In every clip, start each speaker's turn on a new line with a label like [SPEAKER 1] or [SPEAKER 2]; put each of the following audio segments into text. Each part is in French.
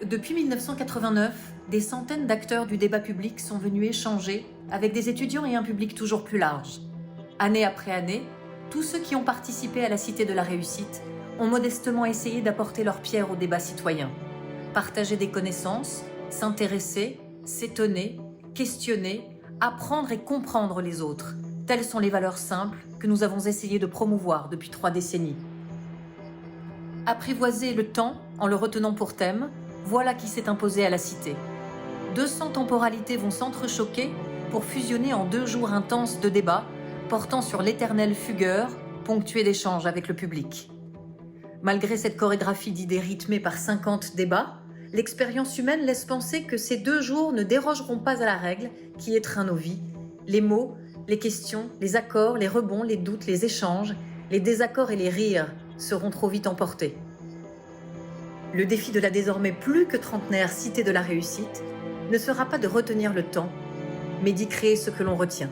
[SPEAKER 1] Depuis 1989, des centaines d'acteurs du débat public sont venus échanger avec des étudiants et un public toujours plus large. Année après année, tous ceux qui ont participé à la Cité de la Réussite ont modestement essayé d'apporter leur pierre au débat citoyen. Partager des connaissances, s'intéresser, s'étonner, questionner, apprendre et comprendre les autres. Telles sont les valeurs simples que nous avons essayé de promouvoir depuis 3 décennies. Apprivoiser le temps en le retenant pour thème, voilà qui s'est imposé à la Cité. 200 temporalités vont s'entrechoquer pour fusionner en 2 jours intenses de débats portant sur l'éternel fugueur, ponctué d'échanges avec le public. Malgré cette chorégraphie d'idées rythmée par 50 débats, l'expérience humaine laisse penser que ces 2 jours ne dérogeront pas à la règle qui étreint nos vies. Les mots, les questions, les accords, les rebonds, les doutes, les échanges, les désaccords et les rires seront trop vite emportés. Le défi de la désormais plus que trentenaire Cité de la Réussite ne sera pas de retenir le temps, mais d'y créer ce que l'on retient.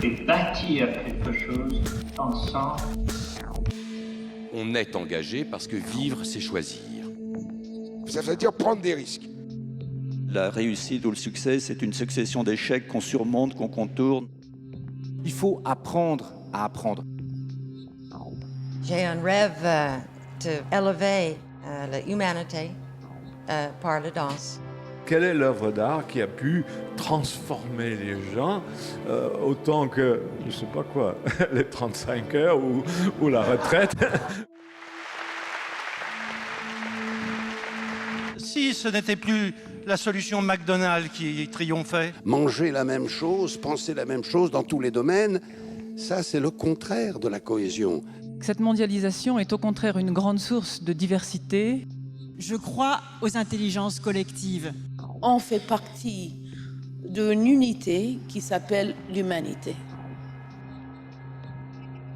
[SPEAKER 2] Et bâtir quelque chose ensemble.
[SPEAKER 3] On est engagé parce que vivre, c'est choisir.
[SPEAKER 4] Ça veut dire prendre des risques.
[SPEAKER 5] La réussite ou le succès, c'est une succession d'échecs qu'on surmonte, qu'on contourne.
[SPEAKER 6] Il faut apprendre à apprendre.
[SPEAKER 7] J'ai un rêve d'élever l'humanité par la danse.
[SPEAKER 8] Quelle est l'œuvre d'art qui a pu transformer les gens autant que, je ne sais pas quoi, les 35 heures ou la retraite?
[SPEAKER 9] Si ce n'était plus la solution McDonald's qui triomphait.
[SPEAKER 4] Manger la même chose, penser la même chose dans tous les domaines, ça c'est le contraire de la cohésion.
[SPEAKER 10] Cette mondialisation est au contraire une grande source de diversité.
[SPEAKER 11] Je crois aux intelligences collectives.
[SPEAKER 12] On fait partie d'une unité qui s'appelle l'humanité.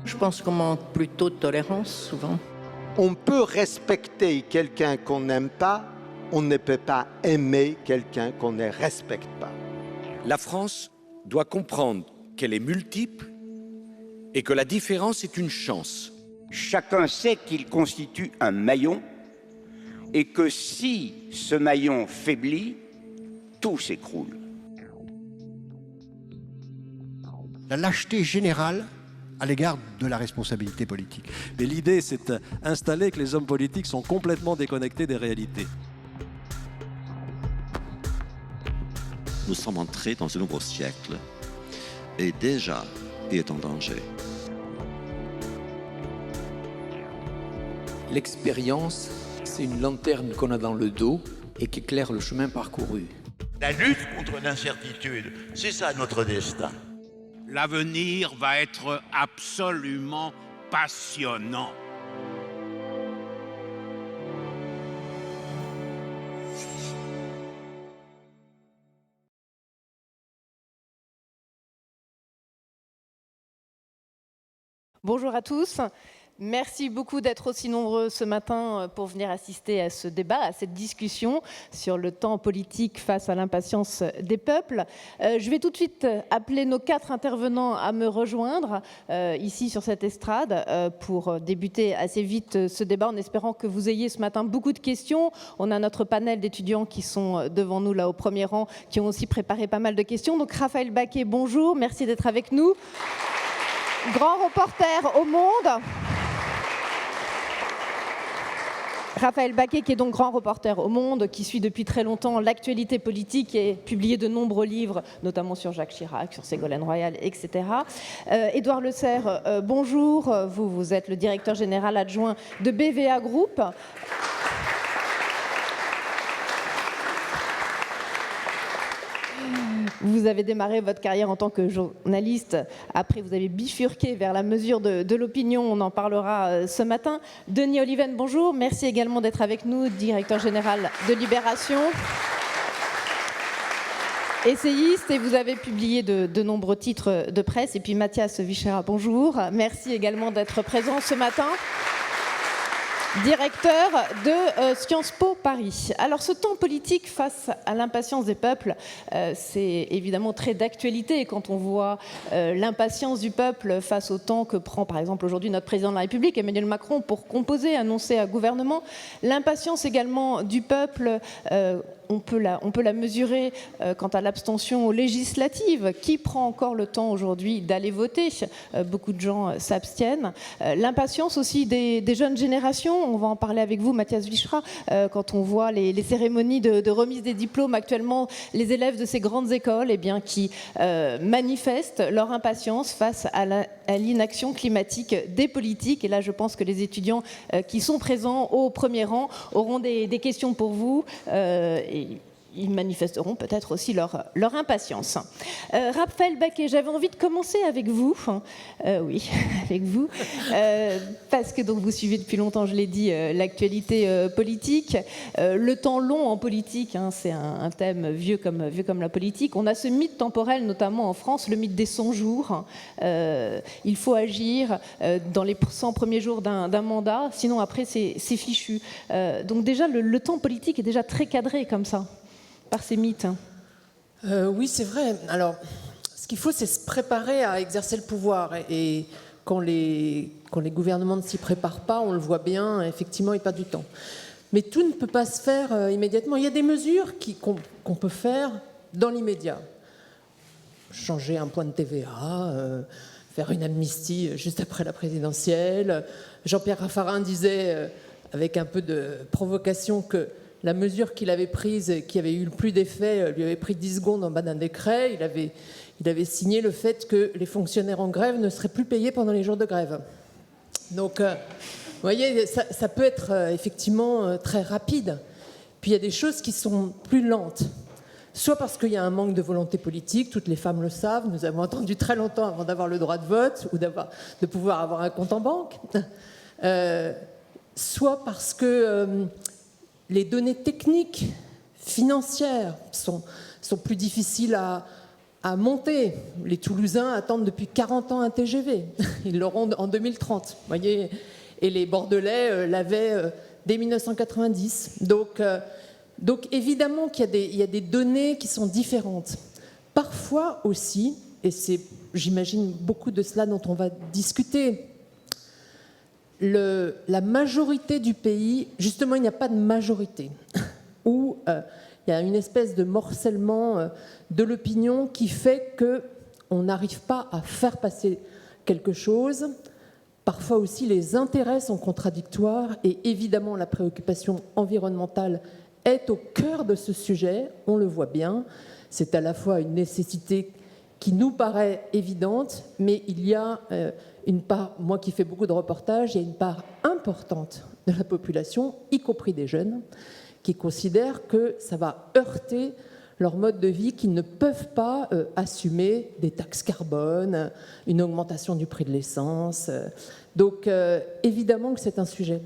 [SPEAKER 13] Je pense qu'on manque plutôt de tolérance, souvent.
[SPEAKER 14] On peut respecter quelqu'un qu'on n'aime pas, on ne peut pas aimer quelqu'un qu'on ne respecte pas.
[SPEAKER 3] La France doit comprendre qu'elle est multiple et que la différence est une chance.
[SPEAKER 15] Chacun sait qu'il constitue un maillon et que si ce maillon faiblit, tout s'écroule.
[SPEAKER 16] La lâcheté générale à l'égard de la responsabilité politique.
[SPEAKER 17] Mais l'idée, c'est d'installer que les hommes politiques sont complètement déconnectés des réalités.
[SPEAKER 18] Nous sommes entrés dans un nouveau siècle et déjà, il est en danger.
[SPEAKER 19] L'expérience, c'est une lanterne qu'on a dans le dos et qui éclaire le chemin parcouru.
[SPEAKER 20] La lutte contre l'incertitude, c'est ça notre destin.
[SPEAKER 2] L'avenir va être absolument passionnant.
[SPEAKER 3] Bonjour à tous. Merci beaucoup d'être aussi nombreux ce matin pour venir assister à ce débat, à cette discussion sur le temps politique face à l'impatience des peuples. Je vais tout de suite appeler nos 4 intervenants à me rejoindre ici sur cette estrade pour débuter assez vite ce débat en espérant que vous ayez ce matin beaucoup de questions. On a notre panel d'étudiants qui sont devant nous là au premier rang qui ont aussi préparé pas mal de questions. Donc Raphaël Baquet, bonjour, merci d'être avec nous. Grand reporter au Monde. Raphaël Baquet, qui est donc grand reporter au Monde, qui suit depuis très longtemps l'actualité politique et publié de nombreux livres, notamment sur Jacques Chirac, sur Ségolène Royal, etc. Édouard Le Serre, bonjour. Vous êtes le directeur général adjoint de BVA Group. Vous avez démarré votre carrière en tant que journaliste. Après, vous avez bifurqué vers la mesure de l'opinion. On en parlera ce matin. Denis Oliven, bonjour. Merci également d'être avec nous, directeur général de Libération. essayiste et vous avez publié de nombreux titres de presse. Et puis Mathias Vichera, bonjour. Merci également d'être présent ce matin. Directeur de Sciences Po Paris. Alors ce temps politique face à l'impatience des peuples, c'est évidemment très d'actualité. Et quand on voit l'impatience du peuple face au temps que prend par exemple aujourd'hui notre président de la République, Emmanuel Macron, pour composer, annoncer un gouvernement, l'impatience également du peuple, on peut la mesurer quant à l'abstention aux législatives. Qui prend encore le temps aujourd'hui d'aller voter? Beaucoup de gens s'abstiennent. L'impatience aussi des jeunes générations. On va en parler avec vous, Mathias Vichera. Quand on voit les cérémonies de remise des diplômes actuellement, les élèves de ces grandes écoles qui manifestent leur impatience face à l'inaction climatique des politiques. Et là, je pense que les étudiants qui sont présents au premier rang auront des questions pour vous. Et ils manifesteront peut-être aussi leur impatience. Raphaël Baquet, j'avais envie de commencer avec vous. Oui, avec vous. Parce que donc, vous suivez depuis longtemps, je l'ai dit, l'actualité politique. Le temps long en politique, c'est un thème vieux comme la politique. On a ce mythe temporel, notamment en France, le mythe des 100 jours. Il faut agir dans les 100 premiers jours d'un mandat, sinon après c'est fichu. Donc déjà, le temps politique est déjà très cadré comme ça, par ces mythes.
[SPEAKER 13] Oui, c'est vrai. Alors, ce qu'il faut, c'est se préparer à exercer le pouvoir. Et quand les gouvernements ne s'y préparent pas, on le voit bien, effectivement, il passe du temps. Mais tout ne peut pas se faire immédiatement. Il y a des mesures qu'on peut faire dans l'immédiat. Changer un point de TVA, faire une amnistie juste après la présidentielle. Jean-Pierre Raffarin disait, avec un peu de provocation, que la mesure qu'il avait prise, qui avait eu le plus d'effet, lui avait pris 10 secondes en bas d'un décret. Il avait signé le fait que les fonctionnaires en grève ne seraient plus payés pendant les jours de grève. Donc, vous voyez, ça peut être effectivement très rapide. Puis il y a des choses qui sont plus lentes. Soit parce qu'il y a un manque de volonté politique, toutes les femmes le savent, nous avons attendu très longtemps avant d'avoir le droit de vote ou de pouvoir avoir un compte en banque. Soit parce que les données techniques, financières sont plus difficiles à monter. Les Toulousains attendent depuis 40 ans un TGV. Ils l'auront en 2030. Voyez, et les Bordelais l'avaient dès 1990. Donc évidemment qu'il y a des données qui sont différentes. Parfois aussi, et c'est, j'imagine, beaucoup de cela dont on va discuter, la majorité du pays, justement, il n'y a pas de majorité, où il y a une espèce de morcellement de l'opinion qui fait qu'on n'arrive pas à faire passer quelque chose. Parfois aussi, les intérêts sont contradictoires et évidemment, la préoccupation environnementale est au cœur de ce sujet, on le voit bien. C'est à la fois une nécessité qui nous paraît évidente, mais il y a une part, moi qui fais beaucoup de reportages, il y a une part importante de la population, y compris des jeunes, qui considèrent que ça va heurter leur mode de vie, qu'ils ne peuvent pas assumer des taxes carbone, une augmentation du prix de l'essence. Donc évidemment que c'est un sujet.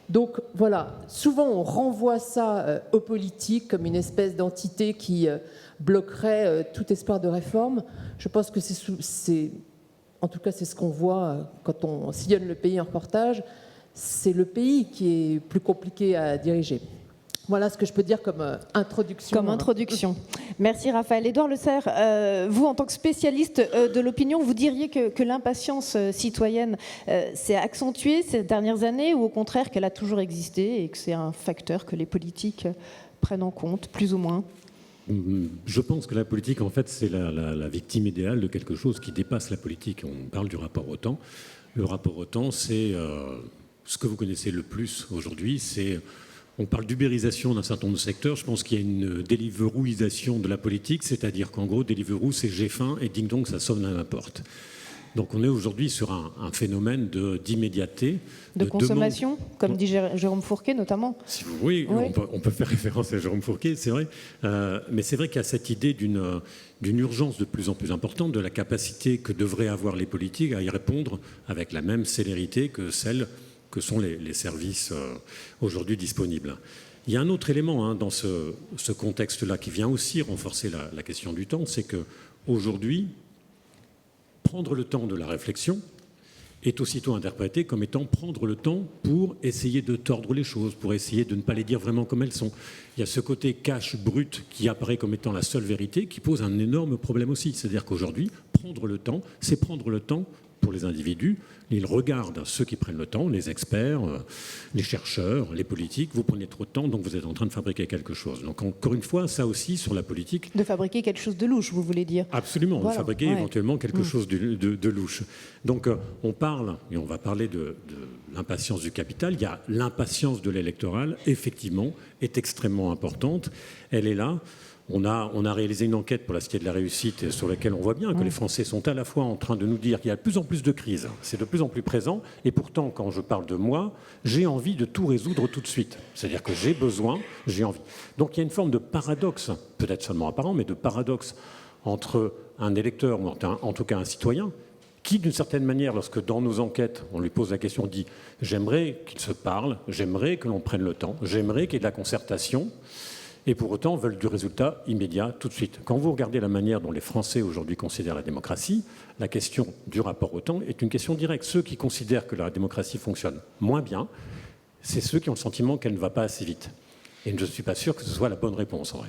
[SPEAKER 13] Donc voilà, souvent on renvoie ça aux politiques comme une espèce d'entité qui bloquerait tout espoir de réforme. Je pense que en tout cas c'est ce qu'on voit quand on sillonne le pays en reportage, c'est le pays qui est plus compliqué à diriger. Voilà ce que je peux dire comme introduction.
[SPEAKER 3] Comme introduction. Merci Raphaël. Édouard Le Serre, vous en tant que spécialiste de l'opinion, vous diriez que l'impatience citoyenne s'est accentuée ces dernières années ou au contraire qu'elle a toujours existé et que c'est un facteur que les politiques prennent en compte, plus ou moins?
[SPEAKER 21] Je pense que la politique, en fait, c'est la victime idéale de quelque chose qui dépasse la politique. On parle du rapport au temps. Le rapport au temps, c'est ce que vous connaissez le plus aujourd'hui, c'est... On parle d'ubérisation d'un certain nombre de secteurs. Je pense qu'il y a une Deliverooisation de la politique, c'est-à-dire qu'en gros, Deliveroo, c'est j'ai faim et ding-dong, ça sonne à ma porte. Donc on est aujourd'hui sur un phénomène d'immédiateté.
[SPEAKER 3] De consommation, comme dit Jérôme Fourquet notamment.
[SPEAKER 21] Oui. On peut faire référence à Jérôme Fourquet, c'est vrai. Mais c'est vrai qu'il y a cette idée d'une urgence de plus en plus importante, de la capacité que devraient avoir les politiques à y répondre avec la même célérité que celle que sont les services aujourd'hui disponibles. Il y a un autre élément dans ce contexte-là qui vient aussi renforcer la question du temps, c'est qu'aujourd'hui, prendre le temps de la réflexion est aussitôt interprété comme étant prendre le temps pour essayer de tordre les choses, pour essayer de ne pas les dire vraiment comme elles sont. Il y a ce côté cash brut qui apparaît comme étant la seule vérité, qui pose un énorme problème aussi. C'est-à-dire qu'aujourd'hui, prendre le temps, c'est prendre le temps pour les individus. Ils regardent ceux qui prennent le temps, les experts, les chercheurs, les politiques. Vous prenez trop de temps, donc vous êtes en train de fabriquer quelque chose. Donc encore une fois, ça aussi, sur la politique...
[SPEAKER 3] De fabriquer quelque chose de louche, vous voulez dire?
[SPEAKER 21] Absolument,
[SPEAKER 3] voilà.
[SPEAKER 21] De fabriquer éventuellement quelque chose de louche. Donc on parle, et on va parler de l'impatience du capital. Il y a l'impatience de l'électoral, effectivement, est extrêmement importante. Elle est là. On a réalisé une enquête pour la Cité de la Réussite sur laquelle on voit bien que les Français sont à la fois en train de nous dire qu'il y a de plus en plus de crises, c'est de plus en plus présent, et pourtant, quand je parle de moi, j'ai envie de tout résoudre tout de suite. C'est-à-dire que j'ai besoin, j'ai envie. Donc il y a une forme de paradoxe, peut-être seulement apparent, mais de paradoxe entre un électeur, ou en tout cas un citoyen, qui, d'une certaine manière, lorsque dans nos enquêtes, on lui pose la question, dit « j'aimerais qu'il se parle, j'aimerais que l'on prenne le temps, j'aimerais qu'il y ait de la concertation », et pour autant veulent du résultat immédiat tout de suite. Quand vous regardez la manière dont les Français aujourd'hui considèrent la démocratie, la question du rapport au temps est une question directe. Ceux qui considèrent que la démocratie fonctionne moins bien, c'est ceux qui ont le sentiment qu'elle ne va pas assez vite. Et je ne suis pas sûr que ce soit la bonne réponse en vrai.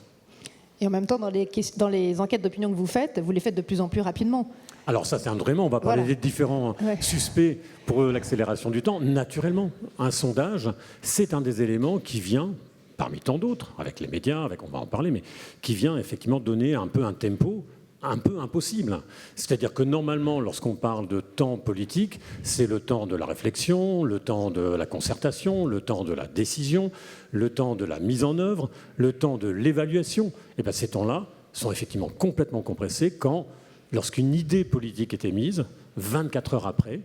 [SPEAKER 3] Et en même temps, dans les enquêtes d'opinion que vous les faites de plus en plus rapidement.
[SPEAKER 21] Alors ça, c'est vraiment, on va parler des différents suspects pour l'accélération du temps. Naturellement, un sondage, c'est un des éléments qui vient... parmi tant d'autres, avec les médias, on va en parler, mais qui vient effectivement donner un peu un tempo un peu impossible. C'est-à-dire que normalement, lorsqu'on parle de temps politique, c'est le temps de la réflexion, le temps de la concertation, le temps de la décision, le temps de la mise en œuvre, le temps de l'évaluation. Et bien ces temps-là sont effectivement complètement compressés quand, lorsqu'une idée politique est émise, 24 heures après,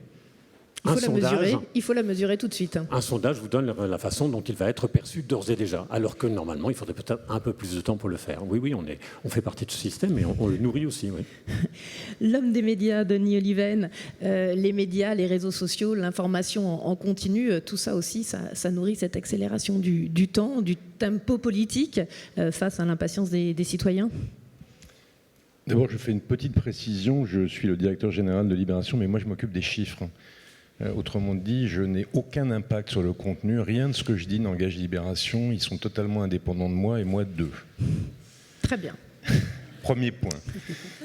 [SPEAKER 3] il faut la mesurer tout de suite.
[SPEAKER 21] Un sondage vous donne la façon dont il va être perçu d'ores et déjà, alors que normalement, il faudrait peut-être un peu plus de temps pour le faire. Oui, on fait partie de ce système et on le nourrit aussi. Oui.
[SPEAKER 3] L'homme des médias, Denis Oliven, les médias, les réseaux sociaux, l'information en continu, tout ça aussi, ça nourrit cette accélération du temps, du tempo politique face à l'impatience des citoyens.
[SPEAKER 1] D'abord, je fais une petite précision. Je suis le directeur général de Libération, mais moi, je m'occupe des chiffres. Autrement dit, je n'ai aucun impact sur le contenu. Rien de ce que je dis n'engage Libération. Ils sont totalement indépendants de moi et moi d'eux.
[SPEAKER 3] Très bien.
[SPEAKER 1] Premier point.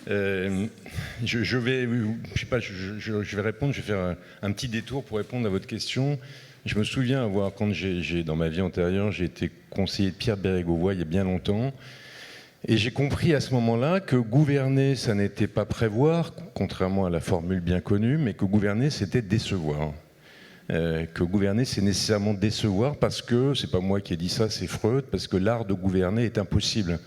[SPEAKER 1] Je vais répondre. Je vais faire un petit détour pour répondre à votre question. Je me souviens quand dans ma vie antérieure, j'ai été conseiller de Pierre Bérégovoy il y a bien longtemps. Et j'ai compris à ce moment-là que gouverner, ça n'était pas prévoir, contrairement à la formule bien connue, mais que gouverner, c'était décevoir. Que gouverner, c'est nécessairement décevoir parce que, c'est pas moi qui ai dit ça, c'est Freud, parce que l'art de gouverner est impossible.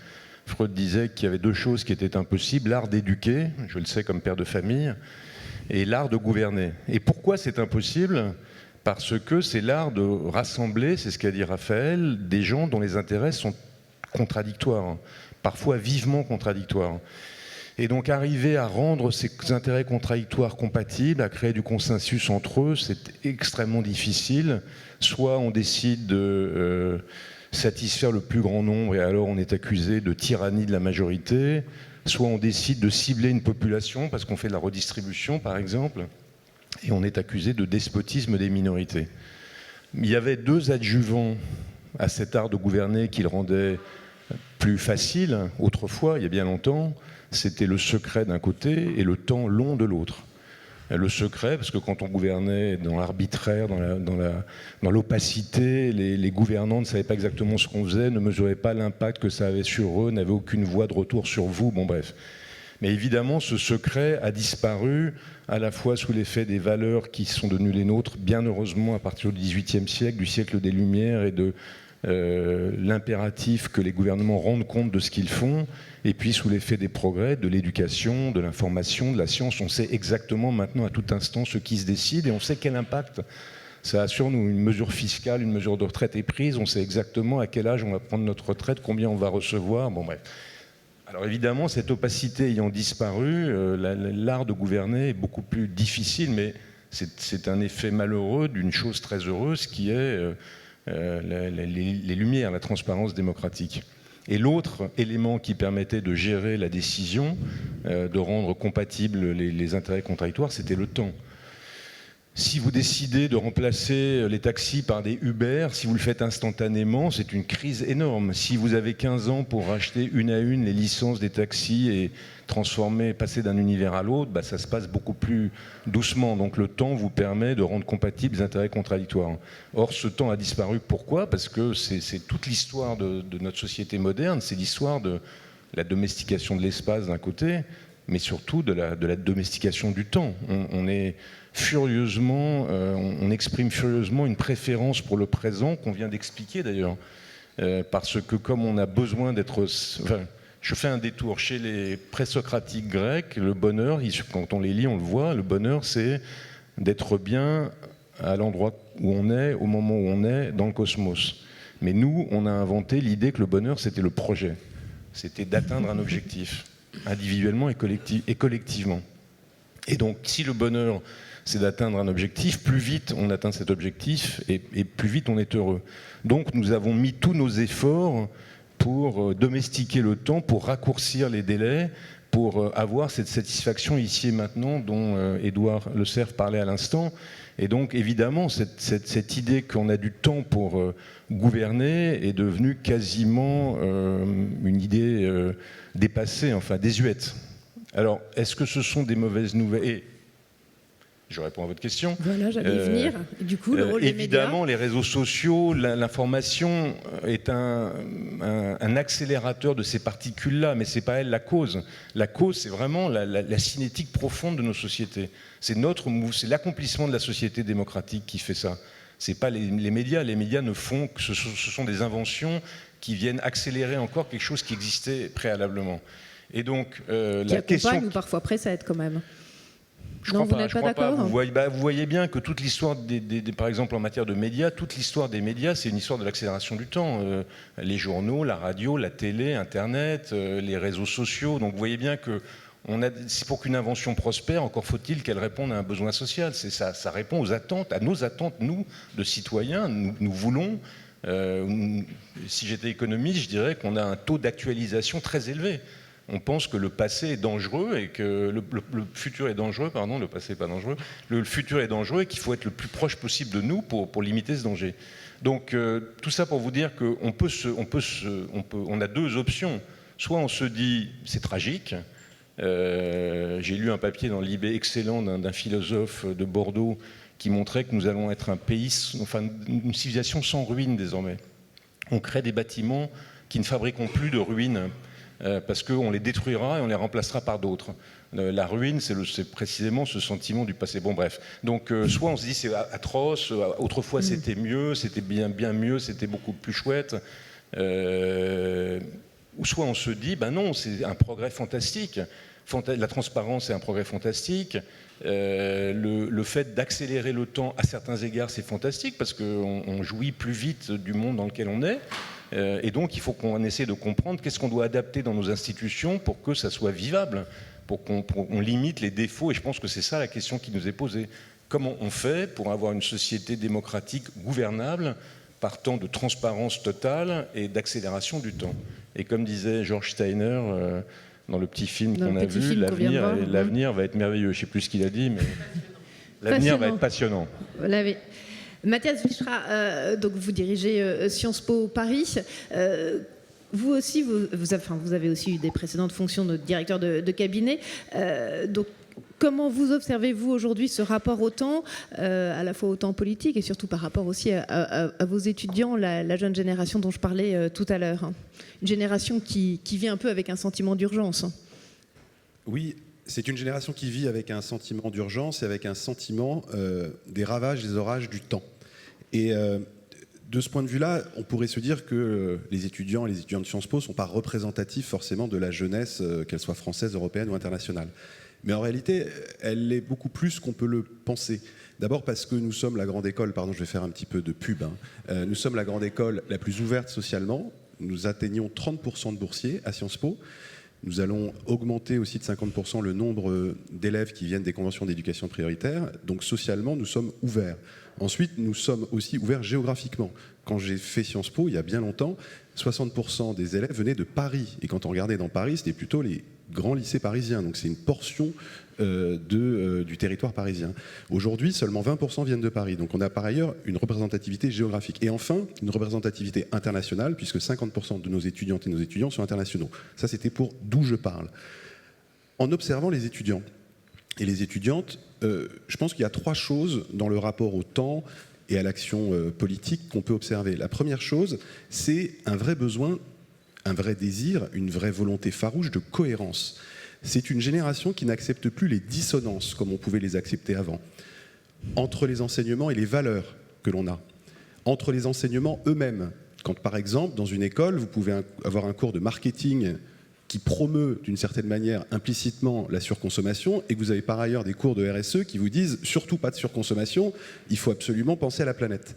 [SPEAKER 1] Freud disait qu'il y avait deux choses qui étaient impossibles, l'art d'éduquer, je le sais comme père de famille, et l'art de gouverner. Et pourquoi c'est impossible ? Parce que c'est l'art de rassembler, c'est ce qu'a dit Raphaël, des gens dont les intérêts sont contradictoires, parfois vivement contradictoires. Et donc arriver à rendre ces intérêts contradictoires compatibles, à créer du consensus entre eux, c'est extrêmement difficile. Soit on décide de satisfaire le plus grand nombre et alors on est accusé de tyrannie de la majorité, soit on décide de cibler une population parce qu'on fait de la redistribution par exemple, et on est accusé de despotisme des minorités. Il y avait deux adjuvants à cet art de gouverner qui le rendait plus facile autrefois, il y a bien longtemps, c'était le secret d'un côté et le temps long de l'autre. Le secret, parce que quand on gouvernait dans l'arbitraire, dans l'opacité, les gouvernants ne savaient pas exactement ce qu'on faisait, ne mesuraient pas l'impact que ça avait sur eux, n'avaient aucune voie de retour sur vous, bon bref. Mais évidemment, ce secret a disparu à la fois sous l'effet des valeurs qui sont devenues les nôtres, bien heureusement à partir du XVIIIe siècle, du siècle des Lumières et de l'impératif que les gouvernements rendent compte de ce qu'ils font, et puis sous l'effet des progrès, de l'éducation, de l'information, de la science, on sait exactement maintenant à tout instant ce qui se décide et on sait quel impact ça a sur nous. Une mesure fiscale, une mesure de retraite est prise, on sait exactement à quel âge on va prendre notre retraite, combien on va recevoir, bon bref. Alors évidemment, cette opacité ayant disparu, l'art de gouverner est beaucoup plus difficile, mais c'est un effet malheureux d'une chose très heureuse qui est les lumières, la transparence démocratique. Et l'autre élément qui permettait de gérer la décision, de rendre compatibles les intérêts contradictoires, c'était le temps. Si vous décidez de remplacer les taxis par des Uber, si vous le faites instantanément, c'est une crise énorme. Si vous avez 15 ans pour racheter une à une les licences des taxis et passer d'un univers à l'autre, ça se passe beaucoup plus doucement. Donc le temps vous permet de rendre compatibles les intérêts contradictoires. Or, ce temps a disparu. Pourquoi ? Parce que c'est toute l'histoire de notre société moderne, c'est l'histoire de la domestication de l'espace d'un côté, mais surtout de la domestication du temps. On exprime furieusement une préférence pour le présent qu'on vient d'expliquer d'ailleurs, parce que comme on a besoin d'être... je fais un détour chez les présocratiques grecs, le bonheur, quand on les lit, on le voit, le bonheur c'est d'être bien à l'endroit où on est, au moment où on est, dans le cosmos. Mais nous, on a inventé l'idée que le bonheur c'était le projet, c'était d'atteindre un objectif, individuellement et collectivement. Et donc si le bonheur c'est d'atteindre un objectif, plus vite on atteint cet objectif et plus vite on est heureux. Donc nous avons mis tous nos efforts pour domestiquer le temps, pour raccourcir les délais, pour avoir cette satisfaction ici et maintenant dont Édouard Le Cerf parlait à l'instant. Et donc évidemment cette idée qu'on a du temps pour gouverner est devenue quasiment une idée dépassée, enfin désuète. Alors est-ce que ce sont des mauvaises nouvelles ? Je réponds à votre question.
[SPEAKER 3] Voilà, j'allais y venir. Du coup, le rôle des médias.
[SPEAKER 1] Évidemment, les réseaux sociaux, l'information est un accélérateur de ces particules-là, mais ce n'est pas elle la cause. La cause, c'est vraiment la cinétique profonde de nos sociétés. C'est l'accomplissement de la société démocratique qui fait ça. Ce n'est pas les médias. Les médias ne font que ce sont des inventions qui viennent accélérer encore quelque chose qui existait préalablement. Et donc,
[SPEAKER 3] la question... ou parfois précède quand même.
[SPEAKER 1] Vous n'êtes pas d'accord ? Vous voyez bien que toute l'histoire, par exemple en matière de médias, toute l'histoire des médias, c'est une histoire de l'accélération du temps. Les journaux, la radio, la télé, Internet, les réseaux sociaux. Donc vous voyez bien que c'est pour qu'une invention prospère, encore faut-il qu'elle réponde à un besoin social. Ça répond aux attentes, à nos attentes, nous, de citoyens. Nous voulons, si j'étais économiste, je dirais qu'on a un taux d'actualisation très élevé. On pense que le passé est dangereux et que le futur est dangereux, pardon, le passé n'est pas dangereux, le futur est dangereux et qu'il faut être le plus proche possible de nous pour limiter ce danger. Donc tout ça pour vous dire qu'on a deux options. Soit on se dit c'est tragique. J'ai lu un papier dans l'IB excellent d'un philosophe de Bordeaux qui montrait que nous allons être un pays, enfin une civilisation sans ruines désormais. On crée des bâtiments qui ne fabriqueront plus de ruines. Parce qu'on les détruira et on les remplacera par d'autres. La ruine, c'est précisément ce sentiment du passé. Bon, bref. Donc, soit on se dit c'est atroce, autrefois c'était mieux, c'était bien mieux, c'était beaucoup plus chouette. Ou soit on se dit, non, c'est un progrès fantastique. La transparence, c'est un progrès fantastique. Le fait d'accélérer le temps, à certains égards, c'est fantastique parce qu'on jouit plus vite du monde dans lequel on est. Et donc, il faut qu'on essaie de comprendre qu'est-ce qu'on doit adapter dans nos institutions pour que ça soit vivable, pour qu'on limite les défauts. Et je pense que c'est ça la question qui nous est posée. Comment on fait pour avoir une société démocratique gouvernable partant de transparence totale et d'accélération du temps ? Et comme disait George Steiner dans le petit film qu'on a vu, l'avenir va être merveilleux. Je ne sais plus ce qu'il a dit, mais l'avenir va être passionnant.
[SPEAKER 3] Mathias Wichra, donc vous dirigez Sciences Po Paris. Vous aussi, vous avez aussi eu des précédentes fonctions de directeur de cabinet. Donc, comment vous observez-vous aujourd'hui ce rapport au temps, à la fois au temps politique et surtout par rapport aussi à vos étudiants, la jeune génération dont je parlais tout à l'heure, une génération qui vit un peu avec un sentiment d'urgence.
[SPEAKER 5] Oui. C'est une génération qui vit avec un sentiment d'urgence et avec un sentiment des ravages, des orages du temps. Et de ce point de vue-là, on pourrait se dire que les étudiants de Sciences Po ne sont pas représentatifs forcément de la jeunesse, qu'elle soit française, européenne ou internationale. Mais en réalité, elle l'est beaucoup plus qu'on peut le penser. D'abord parce que nous sommes la grande école, pardon, je vais faire un petit peu de pub, nous sommes la grande école la plus ouverte socialement. Nous atteignons 30% de boursiers à Sciences Po. Nous allons augmenter aussi de 50% le nombre d'élèves qui viennent des conventions d'éducation prioritaire. Donc socialement, nous sommes ouverts. Ensuite, nous sommes aussi ouverts géographiquement. Quand j'ai fait Sciences Po, il y a bien longtemps, 60% des élèves venaient de Paris. Et quand on regardait dans Paris, c'était plutôt les grands lycées parisiens. Donc c'est une portion du territoire parisien. Aujourd'hui, seulement 20% viennent de Paris. Donc on a par ailleurs une représentativité géographique. Et enfin, une représentativité internationale, puisque 50% de nos étudiantes et nos étudiants sont internationaux. Ça, c'était pour d'où je parle. En observant les étudiants et les étudiantes, je pense qu'il y a 3 choses dans le rapport au temps et à l'action politique qu'on peut observer. La première chose, c'est un vrai besoin, un vrai désir, une vraie volonté farouche de cohérence. C'est une génération qui n'accepte plus les dissonances comme on pouvait les accepter avant, entre les enseignements et les valeurs que l'on a, entre les enseignements eux-mêmes. Quand par exemple, dans une école, vous pouvez avoir un cours de marketing qui promeut d'une certaine manière implicitement la surconsommation et que vous avez par ailleurs des cours de RSE qui vous disent surtout pas de surconsommation, il faut absolument penser à la planète.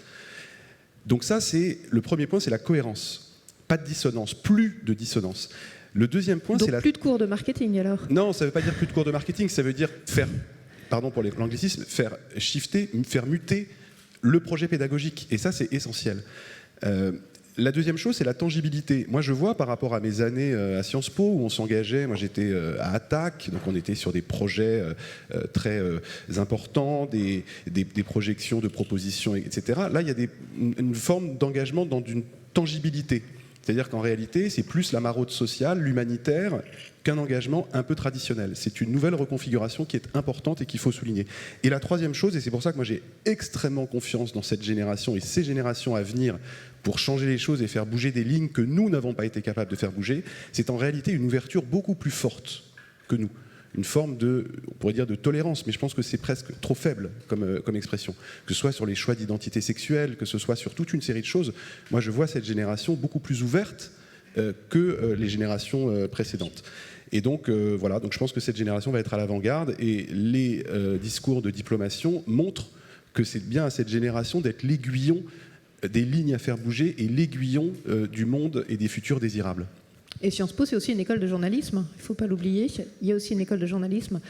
[SPEAKER 5] Donc ça, c'est le premier point, c'est la cohérence. Pas de dissonance, plus de dissonance. Le deuxième point, c'est la...
[SPEAKER 3] plus de cours de marketing alors?
[SPEAKER 5] Non, ça ne veut pas dire plus de cours de marketing, ça veut dire faire, pardon pour l'anglicisme, faire shifter, faire muter le projet pédagogique. Et ça, c'est essentiel. La deuxième chose, c'est la tangibilité. Moi, je vois par rapport à mes années à Sciences Po, où on s'engageait, moi j'étais à Attac, donc on était sur des projets très importants, des projections de propositions, etc. Là, il y a une forme d'engagement dans une tangibilité. C'est-à-dire qu'en réalité, c'est plus la maraude sociale, l'humanitaire, qu'un engagement un peu traditionnel. C'est une nouvelle reconfiguration qui est importante et qu'il faut souligner. Et la troisième chose, et c'est pour ça que moi j'ai extrêmement confiance dans cette génération et ces générations à venir pour changer les choses et faire bouger des lignes que nous n'avons pas été capables de faire bouger, c'est en réalité une ouverture beaucoup plus forte que nous. Une forme de, on pourrait dire de tolérance, mais je pense que c'est presque trop faible comme expression. Que ce soit sur les choix d'identité sexuelle, que ce soit sur toute une série de choses. Moi, je vois cette génération beaucoup plus ouverte que les générations précédentes. Et donc, voilà, donc je pense que cette génération va être à l'avant-garde et les discours de diplomation montrent que c'est bien à cette génération d'être l'aiguillon des lignes à faire bouger et l'aiguillon du monde et des futurs désirables.
[SPEAKER 3] Et Sciences Po, c'est aussi une école de journalisme, il ne faut pas l'oublier. Il y a aussi une école de journalisme.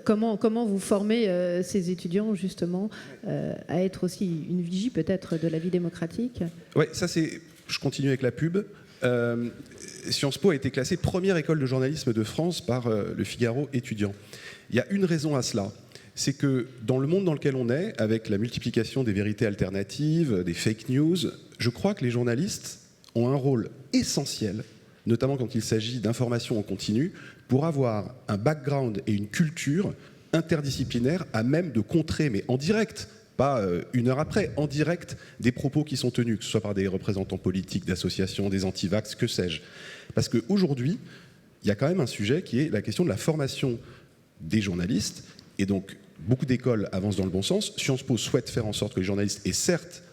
[SPEAKER 3] Comment vous formez ces étudiants, justement, à être aussi une vigie, peut-être, de la vie démocratique?
[SPEAKER 5] Oui, ça c'est... Je continue avec la pub. Sciences Po a été classée première école de journalisme de France par le Figaro étudiant. Il y a une raison à cela. C'est que dans le monde dans lequel on est, avec la multiplication des vérités alternatives, des fake news, je crois que les journalistes ont un rôle essentiel, notamment quand il s'agit d'informations en continu, pour avoir un background et une culture interdisciplinaire à même de contrer, mais en direct, pas une heure après, en direct, des propos qui sont tenus, que ce soit par des représentants politiques, d'associations, des antivax, que sais-je. Parce qu'aujourd'hui, il y a quand même un sujet qui est la question de la formation des journalistes, et donc beaucoup d'écoles avancent dans le bon sens. Sciences Po souhaite faire en sorte que les journalistes aient certes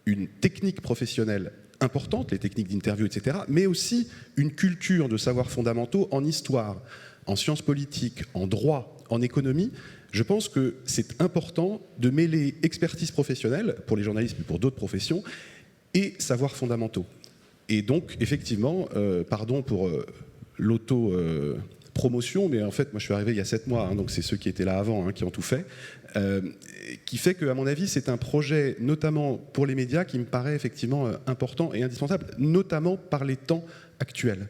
[SPEAKER 5] une technique professionnelle importantes, les techniques d'interview, etc., mais aussi une culture de savoirs fondamentaux en histoire, en sciences politiques, en droit, en économie. Je pense que c'est important de mêler expertise professionnelle, pour les journalistes, mais pour d'autres professions, et savoirs fondamentaux. Et donc, effectivement, pardon pour l'auto-promotion, mais en fait, moi je suis arrivé il y a 7 mois, donc c'est ceux qui étaient là avant qui ont tout fait, qui fait qu'à mon avis, c'est un projet, notamment pour les médias, qui me paraît effectivement important et indispensable, notamment par les temps actuels.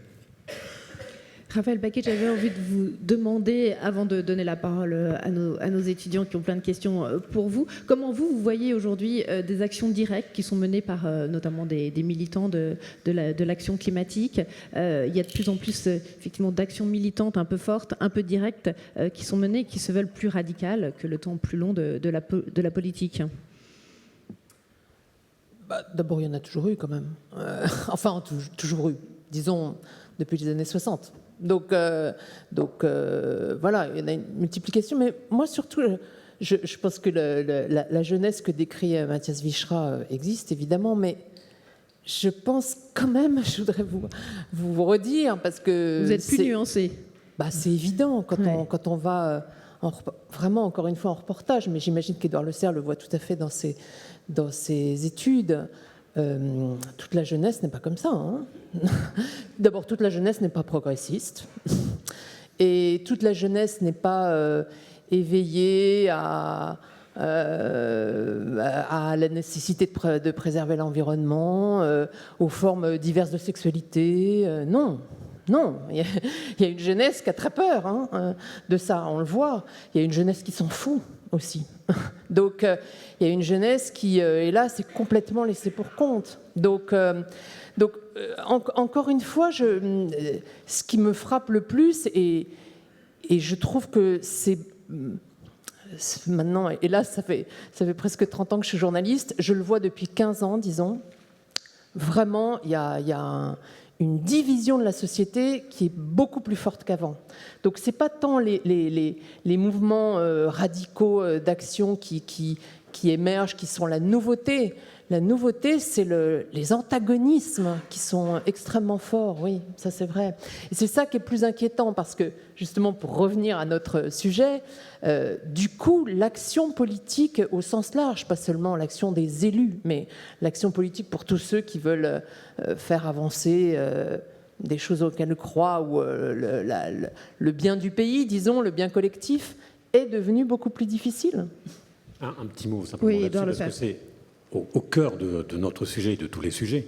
[SPEAKER 3] Raphaël Baquet, j'avais envie de vous demander, avant de donner la parole à nos étudiants qui ont plein de questions pour vous, comment vous voyez aujourd'hui des actions directes qui sont menées par notamment des militants de l'action climatique. Il y a de plus en plus effectivement d'actions militantes un peu fortes, un peu directes, qui sont menées, qui se veulent plus radicales que le temps plus long de la politique.
[SPEAKER 13] D'abord, il y en a toujours eu quand même. Enfin, toujours eu, disons, depuis les années 60. Donc voilà, il y en a une multiplication. Mais moi, surtout, je pense que la jeunesse que décrit Mathias Vichra existe, évidemment, mais je pense quand même, je voudrais vous redire, parce que...
[SPEAKER 3] Vous êtes plus nuancé.
[SPEAKER 13] C'est évident, quand on va vraiment, encore une fois, en reportage, mais j'imagine qu'Édouard Leclerc le voit tout à fait dans ses études. Toute la jeunesse n'est pas comme ça. D'abord, toute la jeunesse n'est pas progressiste. Et toute la jeunesse n'est pas éveillée à à la nécessité de préserver l'environnement, aux formes diverses de sexualité. Non, il y a une jeunesse qui a très peur de ça, on le voit. Il y a une jeunesse qui s'en fout aussi. Donc, il y a une jeunesse qui, hélas, est complètement laissée pour compte. Donc encore une fois, ce qui me frappe le plus, et je trouve que c'est maintenant, et là, ça fait presque 30 ans que je suis journaliste, je le vois depuis 15 ans, disons, vraiment, il y a une division de la société qui est beaucoup plus forte qu'avant. Donc, ce n'est pas tant les mouvements radicaux d'action qui émergent, qui sont la nouveauté. La nouveauté, c'est les antagonismes qui sont extrêmement forts, oui, ça c'est vrai. Et c'est ça qui est plus inquiétant, parce que, justement, pour revenir à notre sujet, du coup, l'action politique au sens large, pas seulement l'action des élus, mais l'action politique pour tous ceux qui veulent faire avancer des choses auxquelles ils croient, ou le bien du pays, disons, le bien collectif, est devenu beaucoup plus difficile.
[SPEAKER 21] Un petit mot simplement là-dessus, parce que c'est au cœur de notre sujet et de tous les sujets.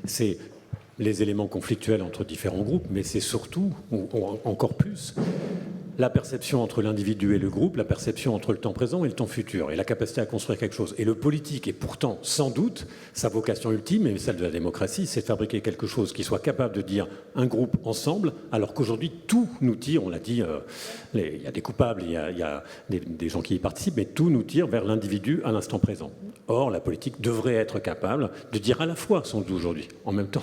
[SPEAKER 21] C'est les éléments conflictuels entre différents groupes, mais c'est surtout, ou encore plus, la perception entre l'individu et le groupe, la perception entre le temps présent et le temps futur, et la capacité à construire quelque chose. Et le politique est pourtant, sans doute, sa vocation ultime, et celle de la démocratie, c'est de fabriquer quelque chose qui soit capable de dire un groupe ensemble, alors qu'aujourd'hui, tout nous tire, on l'a dit, il y a des coupables, il y a des gens qui y participent, mais tout nous tire vers l'individu à l'instant présent. Or, la politique devrait être capable de dire à la fois son doux aujourd'hui. En même temps,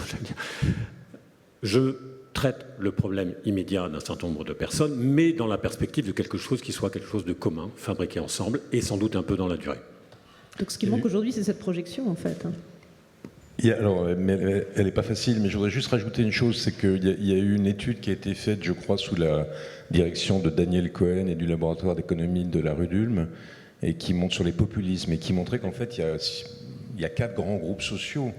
[SPEAKER 21] je traite le problème immédiat d'un certain nombre de personnes, mais dans la perspective de quelque chose qui soit quelque chose de commun, fabriqué ensemble, et sans doute un peu dans la durée.
[SPEAKER 3] Donc ce qui manque aujourd'hui, c'est cette projection, en fait.
[SPEAKER 1] Mais elle n'est pas facile, mais je voudrais juste rajouter une chose, c'est qu'il y a eu une étude qui a été faite, je crois, sous la direction de Daniel Cohen et du laboratoire d'économie de la rue d'Ulm, et qui montre sur les populismes, et qui montrait qu'en fait, il y a 4 grands groupes sociaux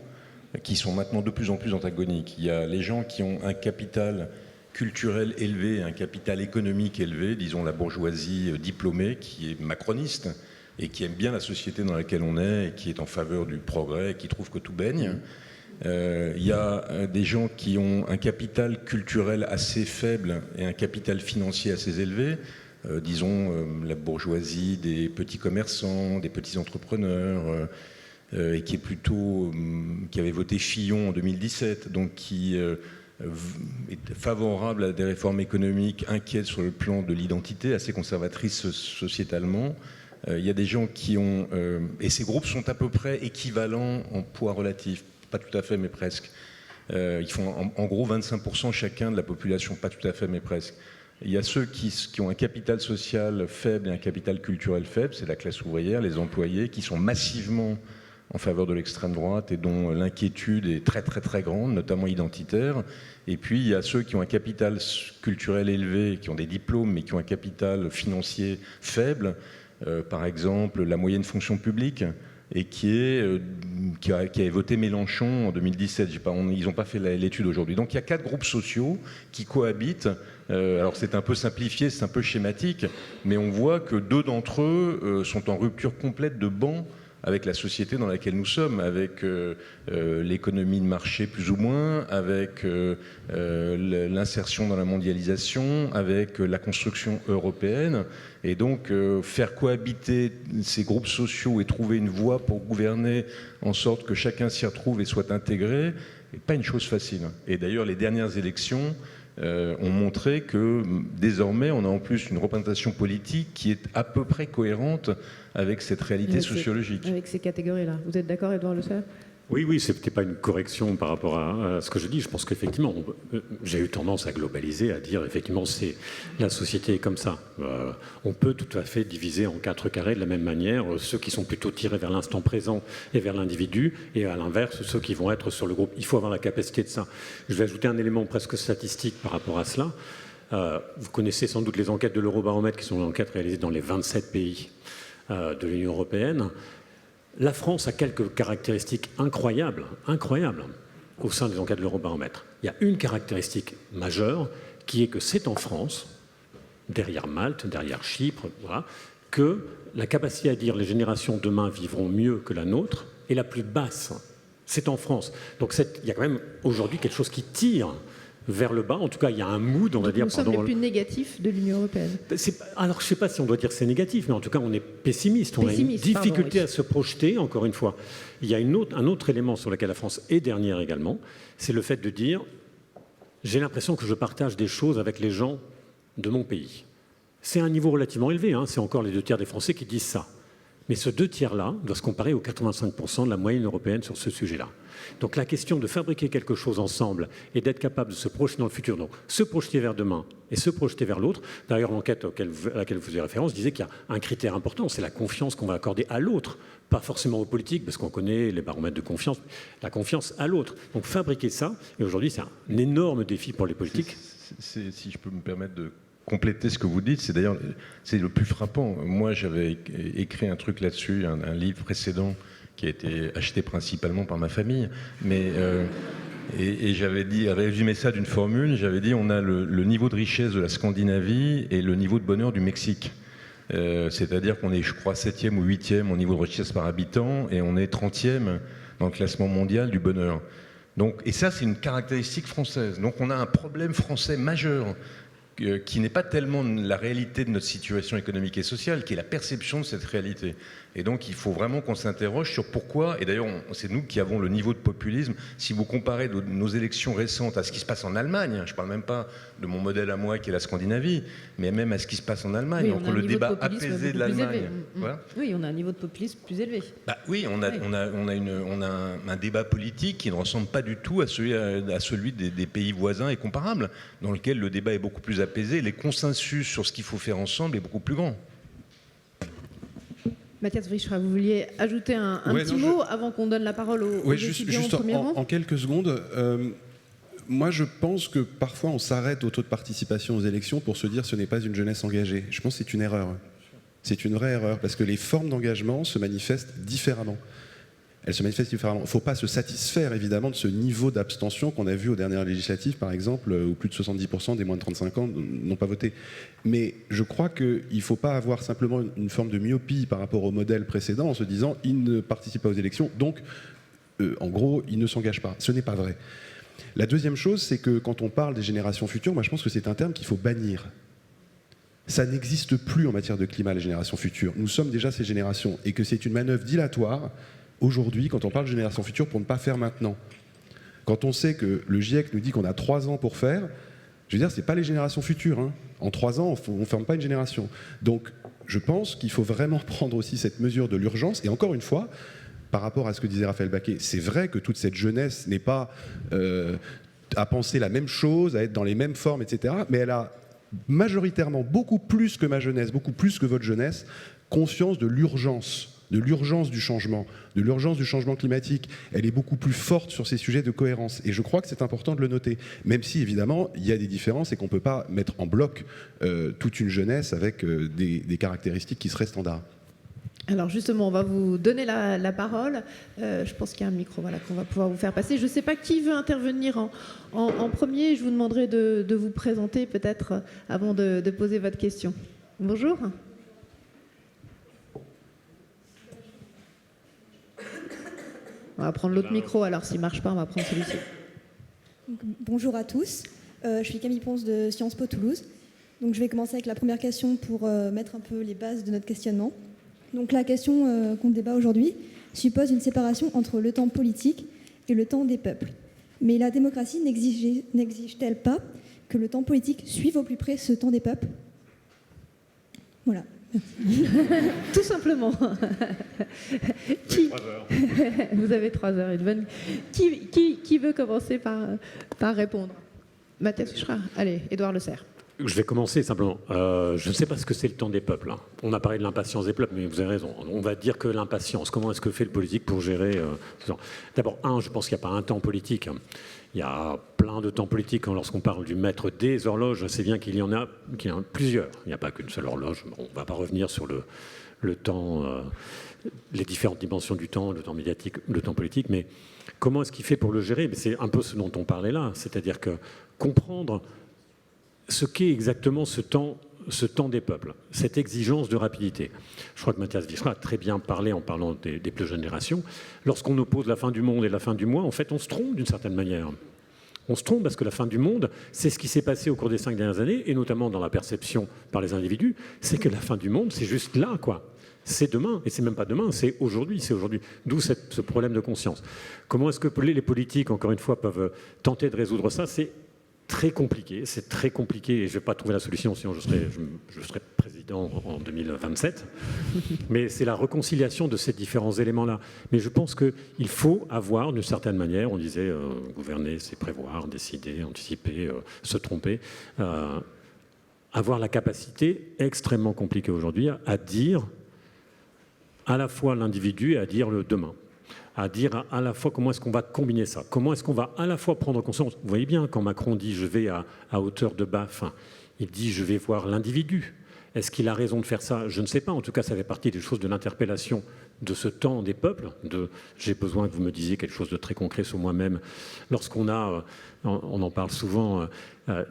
[SPEAKER 1] qui sont maintenant de plus en plus antagoniques. Il y a les gens qui ont un capital culturel élevé, un capital économique élevé, disons la bourgeoisie diplômée, qui est macroniste, et qui aime bien la société dans laquelle on est, et qui est en faveur du progrès, et qui trouve que tout baigne. Il y a des gens qui ont un capital culturel assez faible et un capital financier assez élevé, disons la bourgeoisie des petits commerçants, des petits entrepreneurs, et qui avait voté Fillon en 2017, donc qui est favorable à des réformes économiques, inquiète sur le plan de l'identité, assez conservatrice sociétalement. Il y a des gens qui ont... et ces groupes sont à peu près équivalents en poids relatif, pas tout à fait, mais presque. Ils font en gros 25% chacun de la population, pas tout à fait, mais presque. Il y a ceux qui ont un capital social faible et un capital culturel faible, c'est la classe ouvrière, les employés, qui sont massivement en faveur de l'extrême droite et dont l'inquiétude est très très très grande, notamment identitaire. Et puis il y a ceux qui ont un capital culturel élevé, qui ont des diplômes, mais qui ont un capital financier faible, par exemple la moyenne fonction publique, et qui a voté Mélenchon en 2017. Ils n'ont pas fait l'étude aujourd'hui. Donc il y a 4 groupes sociaux qui cohabitent. Alors c'est un peu simplifié, c'est un peu schématique, mais on voit que 2 d'entre eux sont en rupture complète de banc avec la société dans laquelle nous sommes, avec l'économie de marché plus ou moins, avec l'insertion dans la mondialisation, avec la construction européenne. Et donc faire cohabiter ces groupes sociaux et trouver une voie pour gouverner en sorte que chacun s'y retrouve et soit intégré n'est pas une chose facile. Et d'ailleurs les dernières élections ont montré que désormais on a en plus une représentation politique qui est à peu près cohérente avec cette réalité sociologique.
[SPEAKER 3] Avec ces catégories-là. Vous êtes d'accord, Édouard Le Seul ?
[SPEAKER 21] Oui, ce n'était pas une correction par rapport à ce que je dis. Je pense qu'effectivement, j'ai eu tendance à globaliser, à dire effectivement, la société est comme ça. On peut tout à fait diviser en 4 carrés de la même manière, ceux qui sont plutôt tirés vers l'instant présent et vers l'individu, et à l'inverse, ceux qui vont être sur le groupe. Il faut avoir la capacité de ça. Je vais ajouter un élément presque statistique par rapport à cela. Vous connaissez sans doute les enquêtes de l'Eurobaromètre, qui sont des enquêtes réalisées dans les 27 pays de l'Union européenne. La France a quelques caractéristiques incroyables au sein des enquêtes de l'Eurobaromètre. Il y a une caractéristique majeure qui est que c'est en France, derrière Malte, derrière Chypre, voilà, que la capacité à dire les générations demain vivront mieux que la nôtre est la plus basse. C'est en France. Donc il y a quand même aujourd'hui quelque chose qui tire vers le bas. En tout cas, il y a un mood, on va dire.
[SPEAKER 3] Nous sommes les plus négatifs de l'Union européenne.
[SPEAKER 21] Alors, je ne sais pas si on doit dire que c'est négatif, mais en tout cas, on est pessimiste. On a une difficulté à se projeter, encore une fois. Il y a un autre élément sur lequel la France est dernière également, c'est le fait de dire « j'ai l'impression que je partage des choses avec les gens de mon pays ». C'est un niveau relativement élevé, hein. C'est encore les 2 tiers des Français qui disent ça. Mais ce 2 tiers-là doit se comparer aux 85% de la moyenne européenne sur ce sujet-là. Donc la question de fabriquer quelque chose ensemble et d'être capable de se projeter dans le futur, donc se projeter vers demain et se projeter vers l'autre. D'ailleurs, l'enquête à laquelle vous faisiez référence disait qu'il y a un critère important, c'est la confiance qu'on va accorder à l'autre, pas forcément aux politiques, parce qu'on connaît les baromètres de confiance, la confiance à l'autre. Donc fabriquer ça, et aujourd'hui c'est un énorme défi pour les politiques.
[SPEAKER 1] Si je peux me permettre de compléter ce que vous dites, c'est le plus frappant. Moi, j'avais écrit un truc là-dessus, un livre précédent qui a été acheté principalement par ma famille, mais et j'avais résumé ça d'une formule. J'avais dit on a le niveau de richesse de la Scandinavie et le niveau de bonheur du Mexique. C'est-à-dire qu'on est, je crois, 7e ou 8e au niveau de richesse par habitant et on est 30e dans le classement mondial du bonheur. Donc, et ça, c'est une caractéristique française. Donc on a un problème français majeur qui n'est pas tellement la réalité de notre situation économique et sociale, qui est la perception de cette réalité. Et donc il faut vraiment qu'on s'interroge sur pourquoi, et d'ailleurs c'est nous qui avons le niveau de populisme, si vous comparez nos élections récentes à ce qui se passe en Allemagne, je ne parle même pas de mon modèle à moi qui est la Scandinavie, mais même à ce qui se passe en Allemagne, entre le débat apaisé de l'Allemagne.
[SPEAKER 3] Voilà. Oui, on a un niveau de populisme plus élevé.
[SPEAKER 1] Bah, oui, on a un débat politique qui ne ressemble pas du tout à celui des pays voisins et comparables, dans lequel le débat est beaucoup plus apaisé, les consensus sur ce qu'il faut faire ensemble est beaucoup plus grand.
[SPEAKER 3] Mathias Vrichra, vous vouliez ajouter un petit mot avant qu'on donne la parole aux étudiants au premier rang ?
[SPEAKER 5] En quelques secondes, moi je pense que parfois on s'arrête au taux de participation aux élections pour se dire ce n'est pas une jeunesse engagée. Je pense que c'est une erreur. C'est une vraie erreur parce que les formes d'engagement se manifestent différemment. Elles se manifestent différemment. Il ne faut pas se satisfaire évidemment de ce niveau d'abstention qu'on a vu aux dernières législatives, par exemple, où plus de 70% des moins de 35 ans n'ont pas voté. Mais je crois qu'il ne faut pas avoir simplement une forme de myopie par rapport au modèle précédent en se disant ils ne participent pas aux élections, donc en gros ils ne s'engagent pas. Ce n'est pas vrai. La deuxième chose, c'est que quand on parle des générations futures, moi je pense que c'est un terme qu'il faut bannir. Ça n'existe plus en matière de climat, les générations futures. Nous sommes déjà ces générations et que c'est une manœuvre dilatoire aujourd'hui, quand on parle de génération future, pour ne pas faire maintenant. Quand on sait que le GIEC nous dit qu'on a 3 ans pour faire, je veux dire, ce n'est pas les générations futures. Hein. En 3 ans, on ne ferme pas une génération. Donc, je pense qu'il faut vraiment prendre aussi cette mesure de l'urgence. Et encore une fois, par rapport à ce que disait Raphaël Baquet, c'est vrai que toute cette jeunesse n'est pas à penser la même chose, à être dans les mêmes formes, etc. Mais elle a majoritairement, beaucoup plus que ma jeunesse, beaucoup plus que votre jeunesse, conscience de l'urgence du changement, de l'urgence du changement climatique. Elle est beaucoup plus forte sur ces sujets de cohérence. Et je crois que c'est important de le noter, même si évidemment il y a des différences et qu'on ne peut pas mettre en bloc toute une jeunesse avec des caractéristiques qui seraient standards.
[SPEAKER 3] Alors justement, on va vous donner la parole. Je pense qu'il y a un micro qu'on va pouvoir vous faire passer. Je ne sais pas qui veut intervenir en premier. Je vous demanderai de vous présenter peut-être avant de poser votre question. Bonjour. On va prendre l'autre micro, alors s'il ne marche pas, on va prendre celui-ci.
[SPEAKER 6] Bonjour à tous, je suis Camille Ponce de Sciences Po Toulouse. Donc, je vais commencer avec la première question pour mettre un peu les bases de notre questionnement. Donc, la question qu'on débat aujourd'hui suppose une séparation entre le temps politique et le temps des peuples. Mais la démocratie n'exige-t-elle pas que le temps politique suive au plus près ce temps des peuples ? Voilà.
[SPEAKER 3] Tout simplement. Vous avez 3 heures. Qui veut commencer par répondre ? Mathias Vrichra. Allez, Édouard Le Serre.
[SPEAKER 21] Je vais commencer simplement. Je ne sais pas ce que c'est le temps des peuples. Hein. On a parlé de l'impatience des peuples, mais vous avez raison. On va dire que l'impatience, comment est-ce que fait le politique pour gérer D'abord, je pense qu'il n'y a pas un temps politique. Il y a plein de temps politiques. Lorsqu'on parle du maître des horloges, c'est bien qu'il y en a plusieurs. Il n'y a pas qu'une seule horloge. On ne va pas revenir sur le temps, les différentes dimensions du temps, le temps médiatique, le temps politique. Mais comment est-ce qu'il fait pour le gérer ? C'est un peu ce dont on parlait là. C'est-à-dire que comprendre ce qu'est exactement ce temps ce temps des peuples, cette exigence de rapidité. Je crois que Mathias Vissra a très bien parlé en parlant des plus jeunes générations. Lorsqu'on oppose la fin du monde et la fin du mois, en fait, on se trompe d'une certaine manière. On se trompe parce que la fin du monde, c'est ce qui s'est passé au cours des 5 dernières années, et notamment dans la perception par les individus, c'est que la fin du monde, c'est juste là, quoi. C'est demain, et c'est même pas demain, c'est aujourd'hui, c'est aujourd'hui. D'où ce problème de conscience. Comment est-ce que les politiques, encore une fois, peuvent tenter de résoudre ça? C'est très compliqué, et je ne vais pas trouver la solution, sinon je serai président en 2027. Mais c'est la réconciliation de ces différents éléments-là. Mais je pense qu'il faut avoir, d'une certaine manière, on disait, gouverner, c'est prévoir, décider, anticiper, se tromper, avoir la capacité, extrêmement compliquée aujourd'hui, à dire à la fois l'individu et à dire le demain. À dire à la fois comment est-ce qu'on va combiner ça, comment est-ce qu'on va à la fois prendre conscience. Vous voyez bien, quand Macron dit « je vais à hauteur de baffe », il dit « je vais voir l'individu ». Est-ce qu'il a raison de faire ça? Je ne sais pas. En tout cas, ça fait partie des choses de l'interpellation de ce temps des peuples. J'ai besoin que vous me disiez quelque chose de très concret sur moi-même. Lorsqu'on a, on en parle souvent,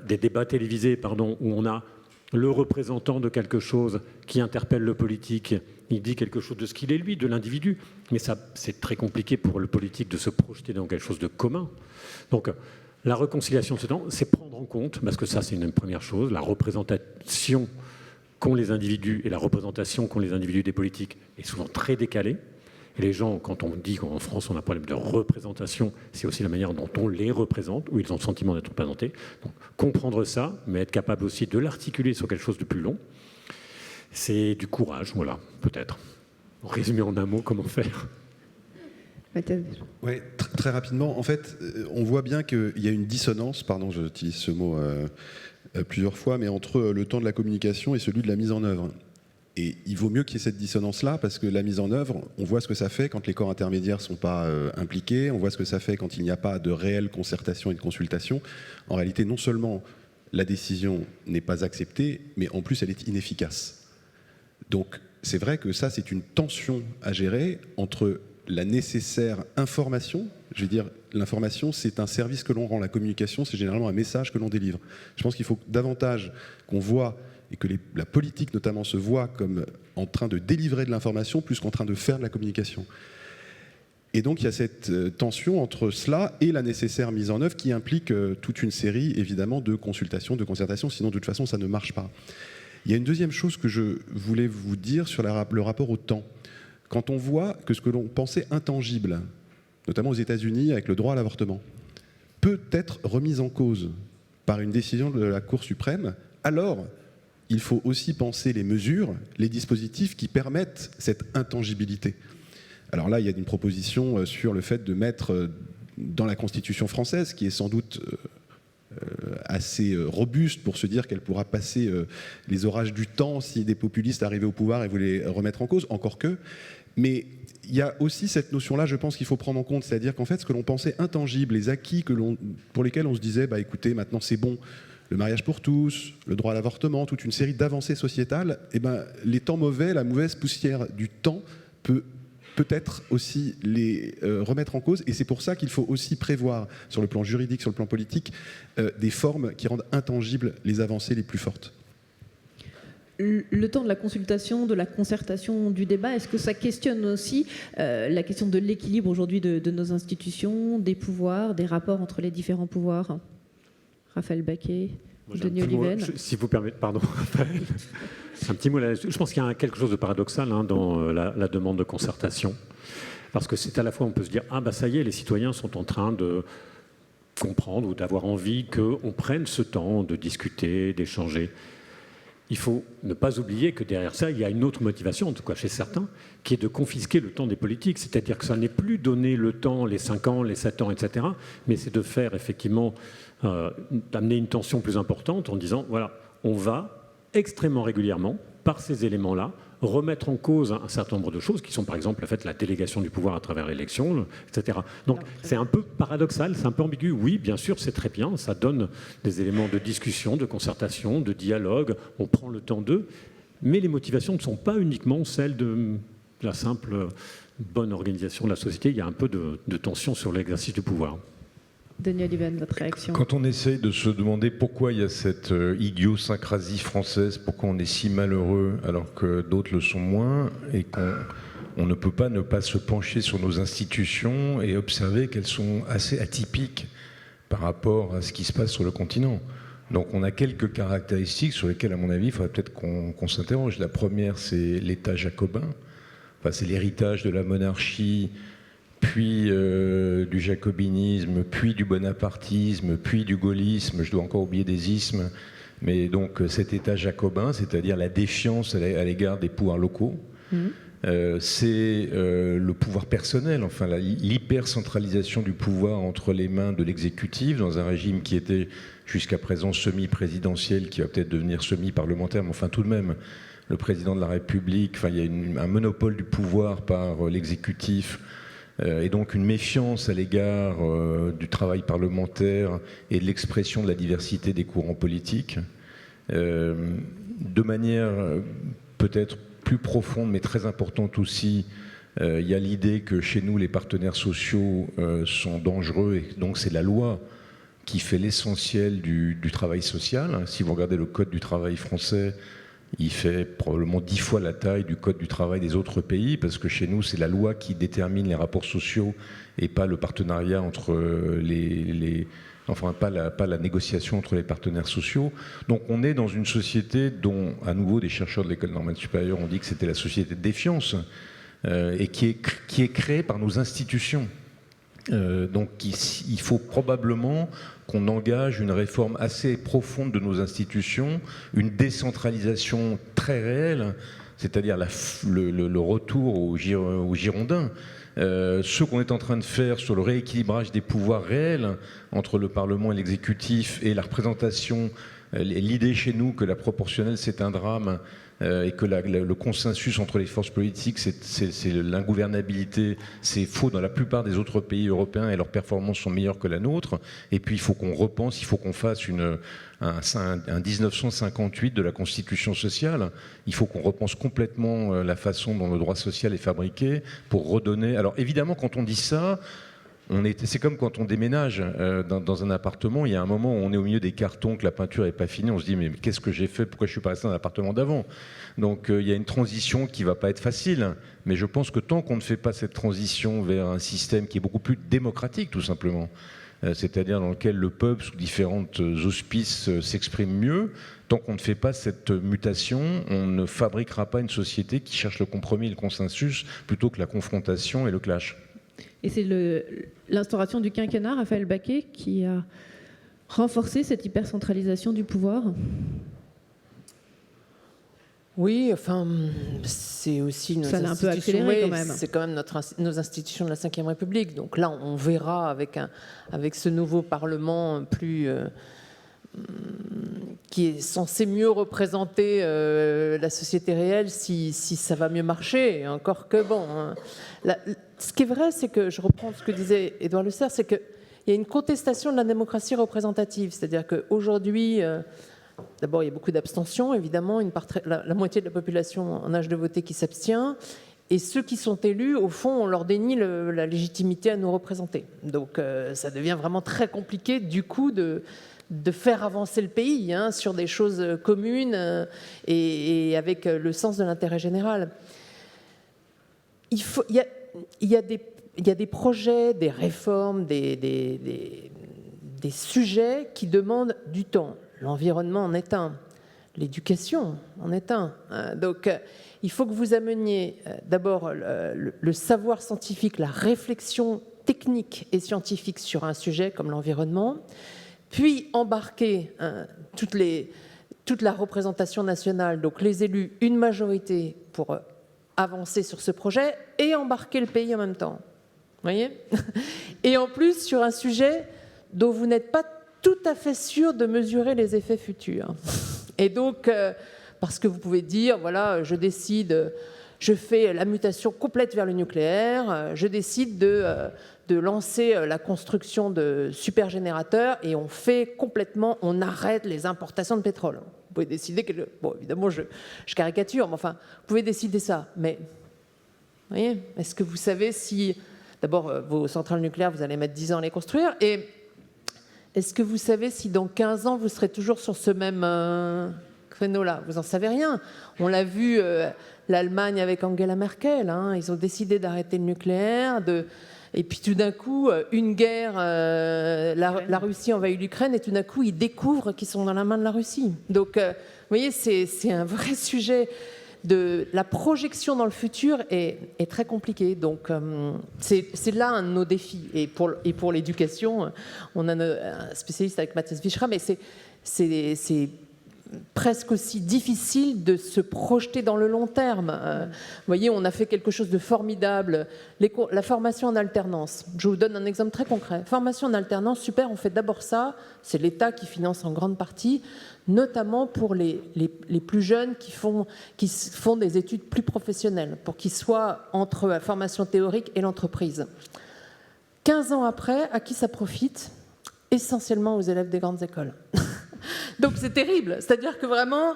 [SPEAKER 21] des débats télévisés, où on a le représentant de quelque chose qui interpelle le politique, il dit quelque chose de ce qu'il est lui, de l'individu. Mais ça, c'est très compliqué pour le politique de se projeter dans quelque chose de commun. Donc, la réconciliation de ce temps, c'est prendre en compte, parce que ça, c'est une première chose, la représentation qu'ont les individus et la représentation qu'ont les individus des politiques est souvent très décalée. Et les gens, quand on dit qu'en France, on a un problème de représentation, c'est aussi la manière dont on les représente, où ils ont le sentiment d'être représentés. Donc, comprendre ça, mais être capable aussi de l'articuler sur quelque chose de plus long, c'est du courage, voilà, peut-être. Résumé en un mot, comment faire?
[SPEAKER 5] Oui, très rapidement. En fait, on voit bien qu'il y a une dissonance, pardon, j'utilise ce mot plusieurs fois, mais entre le temps de la communication et celui de la mise en œuvre. Et il vaut mieux qu'il y ait cette dissonance-là, parce que la mise en œuvre, on voit ce que ça fait quand les corps intermédiaires ne sont pas impliqués, on voit ce que ça fait quand il n'y a pas de réelle concertation et de consultation. En réalité, non seulement la décision n'est pas acceptée, mais en plus elle est inefficace. Donc c'est vrai que ça, c'est une tension à gérer entre la nécessaire information. Je veux dire, l'information, c'est un service que l'on rend. La communication, c'est généralement un message que l'on délivre. Je pense qu'il faut davantage qu'on voit, et que la politique notamment se voit comme en train de délivrer de l'information plus qu'en train de faire de la communication. Et donc il y a cette tension entre cela et la nécessaire mise en œuvre qui implique toute une série, évidemment, de consultations, de concertations, sinon de toute façon ça ne marche pas. Il y a une deuxième chose que je voulais vous dire sur le rapport au temps. Quand on voit que ce que l'on pensait intangible, notamment aux États-Unis avec le droit à l'avortement, peut être remis en cause par une décision de la Cour suprême, alors il faut aussi penser les mesures, les dispositifs qui permettent cette intangibilité. Alors là, il y a une proposition sur le fait de mettre dans la Constitution française, qui est sans doute assez robuste pour se dire qu'elle pourra passer les orages du temps si des populistes arrivaient au pouvoir et voulaient les remettre en cause, encore que. Mais il y a aussi cette notion-là, je pense qu'il faut prendre en compte, c'est-à-dire qu'en fait, ce que l'on pensait intangible, les acquis pour lesquels on se disait, bah écoutez, maintenant c'est bon, le mariage pour tous, le droit à l'avortement, toute une série d'avancées sociétales, eh ben, les temps mauvais, la mauvaise poussière du temps peut-être aussi les remettre en cause. Et c'est pour ça qu'il faut aussi prévoir, sur le plan juridique, sur le plan politique, des formes qui rendent intangibles les avancées les plus fortes.
[SPEAKER 3] Le temps de la consultation, de la concertation, du débat, est-ce que ça questionne aussi la question de l'équilibre aujourd'hui de nos institutions, des pouvoirs, des rapports entre les différents pouvoirs? Raphaël Baquet, Denis Oliven.
[SPEAKER 21] Si vous permettez, pardon, Raphaël. Un petit mot là-dessus. Je pense qu'il y a quelque chose de paradoxal dans la demande de concertation. Parce que c'est à la fois, on peut se dire, ah bah ça y est, les citoyens sont en train de comprendre ou d'avoir envie qu'on prenne ce temps de discuter, d'échanger. Il faut ne pas oublier que derrière ça, il y a une autre motivation, en tout cas chez certains, qui est de confisquer le temps des politiques. C'est-à-dire que ça n'est plus donner le temps, les 5 ans, les 7 ans, etc. Mais c'est de faire effectivement, d'amener une tension plus importante en disant, voilà, on va extrêmement régulièrement, par ces éléments-là, remettre en cause un certain nombre de choses qui sont par exemple le fait de la délégation du pouvoir à travers l'élection, etc. Donc c'est un peu paradoxal, c'est un peu ambigu. Oui, bien sûr, c'est très bien, ça donne des éléments de discussion, de concertation, de dialogue, on prend le temps d'eux, mais les motivations ne sont pas uniquement celles de la simple bonne organisation de la société, il y a un peu de tension sur l'exercice du pouvoir.
[SPEAKER 3] Denis Oliven, votre réaction?
[SPEAKER 1] Quand on essaye de se demander pourquoi il y a cette idiosyncrasie française, pourquoi on est si malheureux alors que d'autres le sont moins, et qu'on ne peut pas ne pas se pencher sur nos institutions et observer qu'elles sont assez atypiques par rapport à ce qui se passe sur le continent. Donc on a quelques caractéristiques sur lesquelles, à mon avis, il faudrait peut-être qu'on s'interroge. La première, c'est l'État jacobin. Enfin, c'est l'héritage de la monarchie, puis du jacobinisme, puis du bonapartisme, puis du gaullisme, je dois encore oublier des ismes, mais donc cet État jacobin, c'est-à-dire la défiance à l'égard des pouvoirs locaux, c'est le pouvoir personnel, enfin l'hypercentralisation du pouvoir entre les mains de l'exécutif dans un régime qui était jusqu'à présent semi-présidentiel, qui va peut-être devenir semi-parlementaire, mais enfin tout de même, le président de la République, enfin il y a un monopole du pouvoir par l'exécutif, et donc une méfiance à l'égard du travail parlementaire et de l'expression de la diversité des courants politiques. De manière peut-être plus profonde, mais très importante aussi, il y a l'idée que chez nous, les partenaires sociaux sont dangereux, et donc c'est la loi qui fait l'essentiel du travail social. Si vous regardez le Code du travail français, il fait probablement 10 fois la taille du Code du travail des autres pays, parce que chez nous, c'est la loi qui détermine les rapports sociaux et pas le partenariat entre pas la négociation entre les partenaires sociaux. Donc on est dans une société dont, à nouveau, des chercheurs de l'École normale supérieure ont dit que c'était la société de défiance, et qui est créée par nos institutions. Donc il faut probablement qu'on engage une réforme assez profonde de nos institutions, une décentralisation très réelle, c'est-à-dire le retour aux Girondins. Ce qu'on est en train de faire sur le rééquilibrage des pouvoirs réels entre le Parlement et l'exécutif et la représentation, l'idée chez nous que la proportionnelle c'est un drame, et que le consensus entre les forces politiques, c'est l'ingouvernabilité, c'est faux dans la plupart des autres pays européens et leurs performances sont meilleures que la nôtre. Et puis il faut qu'on repense, il faut qu'on fasse un 1958 de la Constitution sociale. Il faut qu'on repense complètement la façon dont le droit social est fabriqué pour redonner... Alors évidemment, quand on dit ça, c'est comme quand on déménage dans un appartement, il y a un moment où on est au milieu des cartons, que la peinture n'est pas finie, on se dit mais qu'est-ce que j'ai fait, pourquoi je ne suis pas resté dans l'appartement d'avant? Donc il y a une transition qui ne va pas être facile, mais je pense que tant qu'on ne fait pas cette transition vers un système qui est beaucoup plus démocratique tout simplement, c'est-à-dire dans lequel le peuple sous différentes auspices s'exprime mieux, tant qu'on ne fait pas cette mutation, on ne fabriquera pas une société qui cherche le compromis et le consensus plutôt que la confrontation et le clash.
[SPEAKER 3] Et c'est l'instauration du quinquennat, Raphaël Baquet, qui a renforcé cette hypercentralisation du pouvoir.
[SPEAKER 13] Oui, enfin, c'est aussi nos institutions.
[SPEAKER 3] Ça l'a un peu accéléré quand même.
[SPEAKER 13] C'est quand même nos institutions de la Ve République. Donc là, on verra avec ce nouveau Parlement qui est censé mieux représenter la société réelle, si ça va mieux marcher. Et encore que bon. Hein. Ce qui est vrai, c'est que, je reprends ce que disait Édouard Leclerc, c'est qu'il y a une contestation de la démocratie représentative. C'est-à-dire qu'aujourd'hui, d'abord, il y a beaucoup d'abstention, évidemment, la moitié de la population en âge de voter qui s'abstient. Et ceux qui sont élus, au fond, on leur dénie la légitimité à nous représenter. Donc ça devient vraiment très compliqué, du coup, de faire avancer le pays sur des choses communes et avec le sens de l'intérêt général. Il y a des projets, des réformes, des sujets qui demandent du temps. L'environnement en est un, l'éducation en est un. Donc il faut que vous ameniez d'abord le savoir scientifique, la réflexion technique et scientifique sur un sujet comme l'environnement, puis embarquer toute la représentation nationale, donc les élus, une majorité pour avancer sur ce projet et embarquer le pays en même temps. Vous voyez ? Et en plus, sur un sujet dont vous n'êtes pas tout à fait sûr de mesurer les effets futurs. Et donc, parce que vous pouvez dire, voilà, je décide, je fais la mutation complète vers le nucléaire, je décide de lancer la construction de supergénérateurs et on arrête les importations de pétrole. Vous pouvez décider que... Bon, évidemment, je caricature, mais enfin, vous pouvez décider ça. Mais, vous voyez, est-ce que vous savez si... D'abord, vos centrales nucléaires, vous allez mettre 10 ans à les construire. Et est-ce que vous savez si dans 15 ans, vous serez toujours sur ce même créneau-là? Vous n'en savez rien. On l'a vu, l'Allemagne avec Angela Merkel, hein, ils ont décidé d'arrêter le nucléaire, et puis tout d'un coup, une guerre, la Russie envahit l'Ukraine, et tout d'un coup, ils découvrent qu'ils sont dans la main de la Russie. Donc, vous voyez, c'est un vrai sujet. La projection dans le futur est très compliquée. Donc, c'est là un de nos défis. Et pour l'éducation, on a un spécialiste avec Matthias Vichra, mais c'est presque aussi difficile de se projeter dans le long terme. Vous voyez, on a fait quelque chose de formidable. La formation en alternance. Je vous donne un exemple très concret. Formation en alternance, super, on fait d'abord ça. C'est l'État qui finance en grande partie, notamment pour les plus jeunes qui font des études plus professionnelles, pour qu'ils soient entre la formation théorique et l'entreprise. 15 ans après, à qui ça profite? Essentiellement aux élèves des grandes écoles. Donc c'est terrible, c'est-à-dire que vraiment,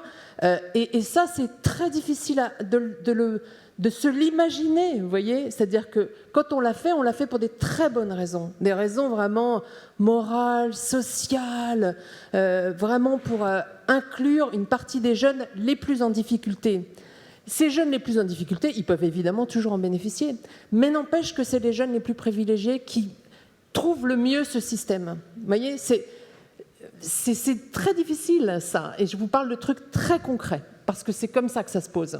[SPEAKER 13] et ça c'est très difficile de se l'imaginer, vous voyez, c'est-à-dire que quand on l'a fait pour des très bonnes raisons, des raisons vraiment morales, sociales, vraiment pour inclure une partie des jeunes les plus en difficulté. Ces jeunes les plus en difficulté, ils peuvent évidemment toujours en bénéficier, mais n'empêche que c'est les jeunes les plus privilégiés qui trouvent le mieux ce système. Vous voyez, c'est très difficile, ça. Et je vous parle de trucs très concrets, parce que c'est comme ça que ça se pose.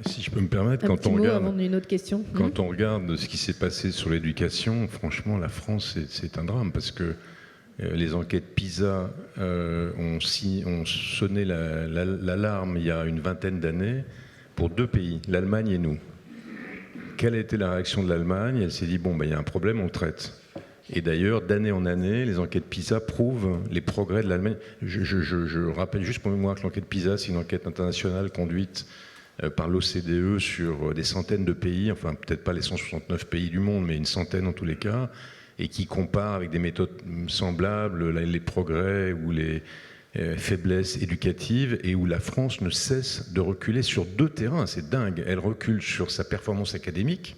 [SPEAKER 1] Si je peux me permettre,
[SPEAKER 3] quand
[SPEAKER 1] on regarde ce qui s'est passé sur l'éducation, franchement, la France, c'est un drame, parce que les enquêtes PISA ont sonné l'alarme il y a une vingtaine d'années pour 2 pays, l'Allemagne et nous. Quelle a été la réaction de l'Allemagne? Elle s'est dit, bon, il y a un problème, on le traite. Et d'ailleurs, d'année en année, les enquêtes PISA prouvent les progrès de l'Allemagne. Je rappelle juste pour mémoire que l'enquête PISA, c'est une enquête internationale conduite par l'OCDE sur des centaines de pays, enfin peut-être pas les 169 pays du monde, mais une centaine en tous les cas, et qui compare avec des méthodes semblables les progrès ou les faiblesses éducatives, et où la France ne cesse de reculer sur 2 terrains. C'est dingue. Elle recule sur sa performance académique,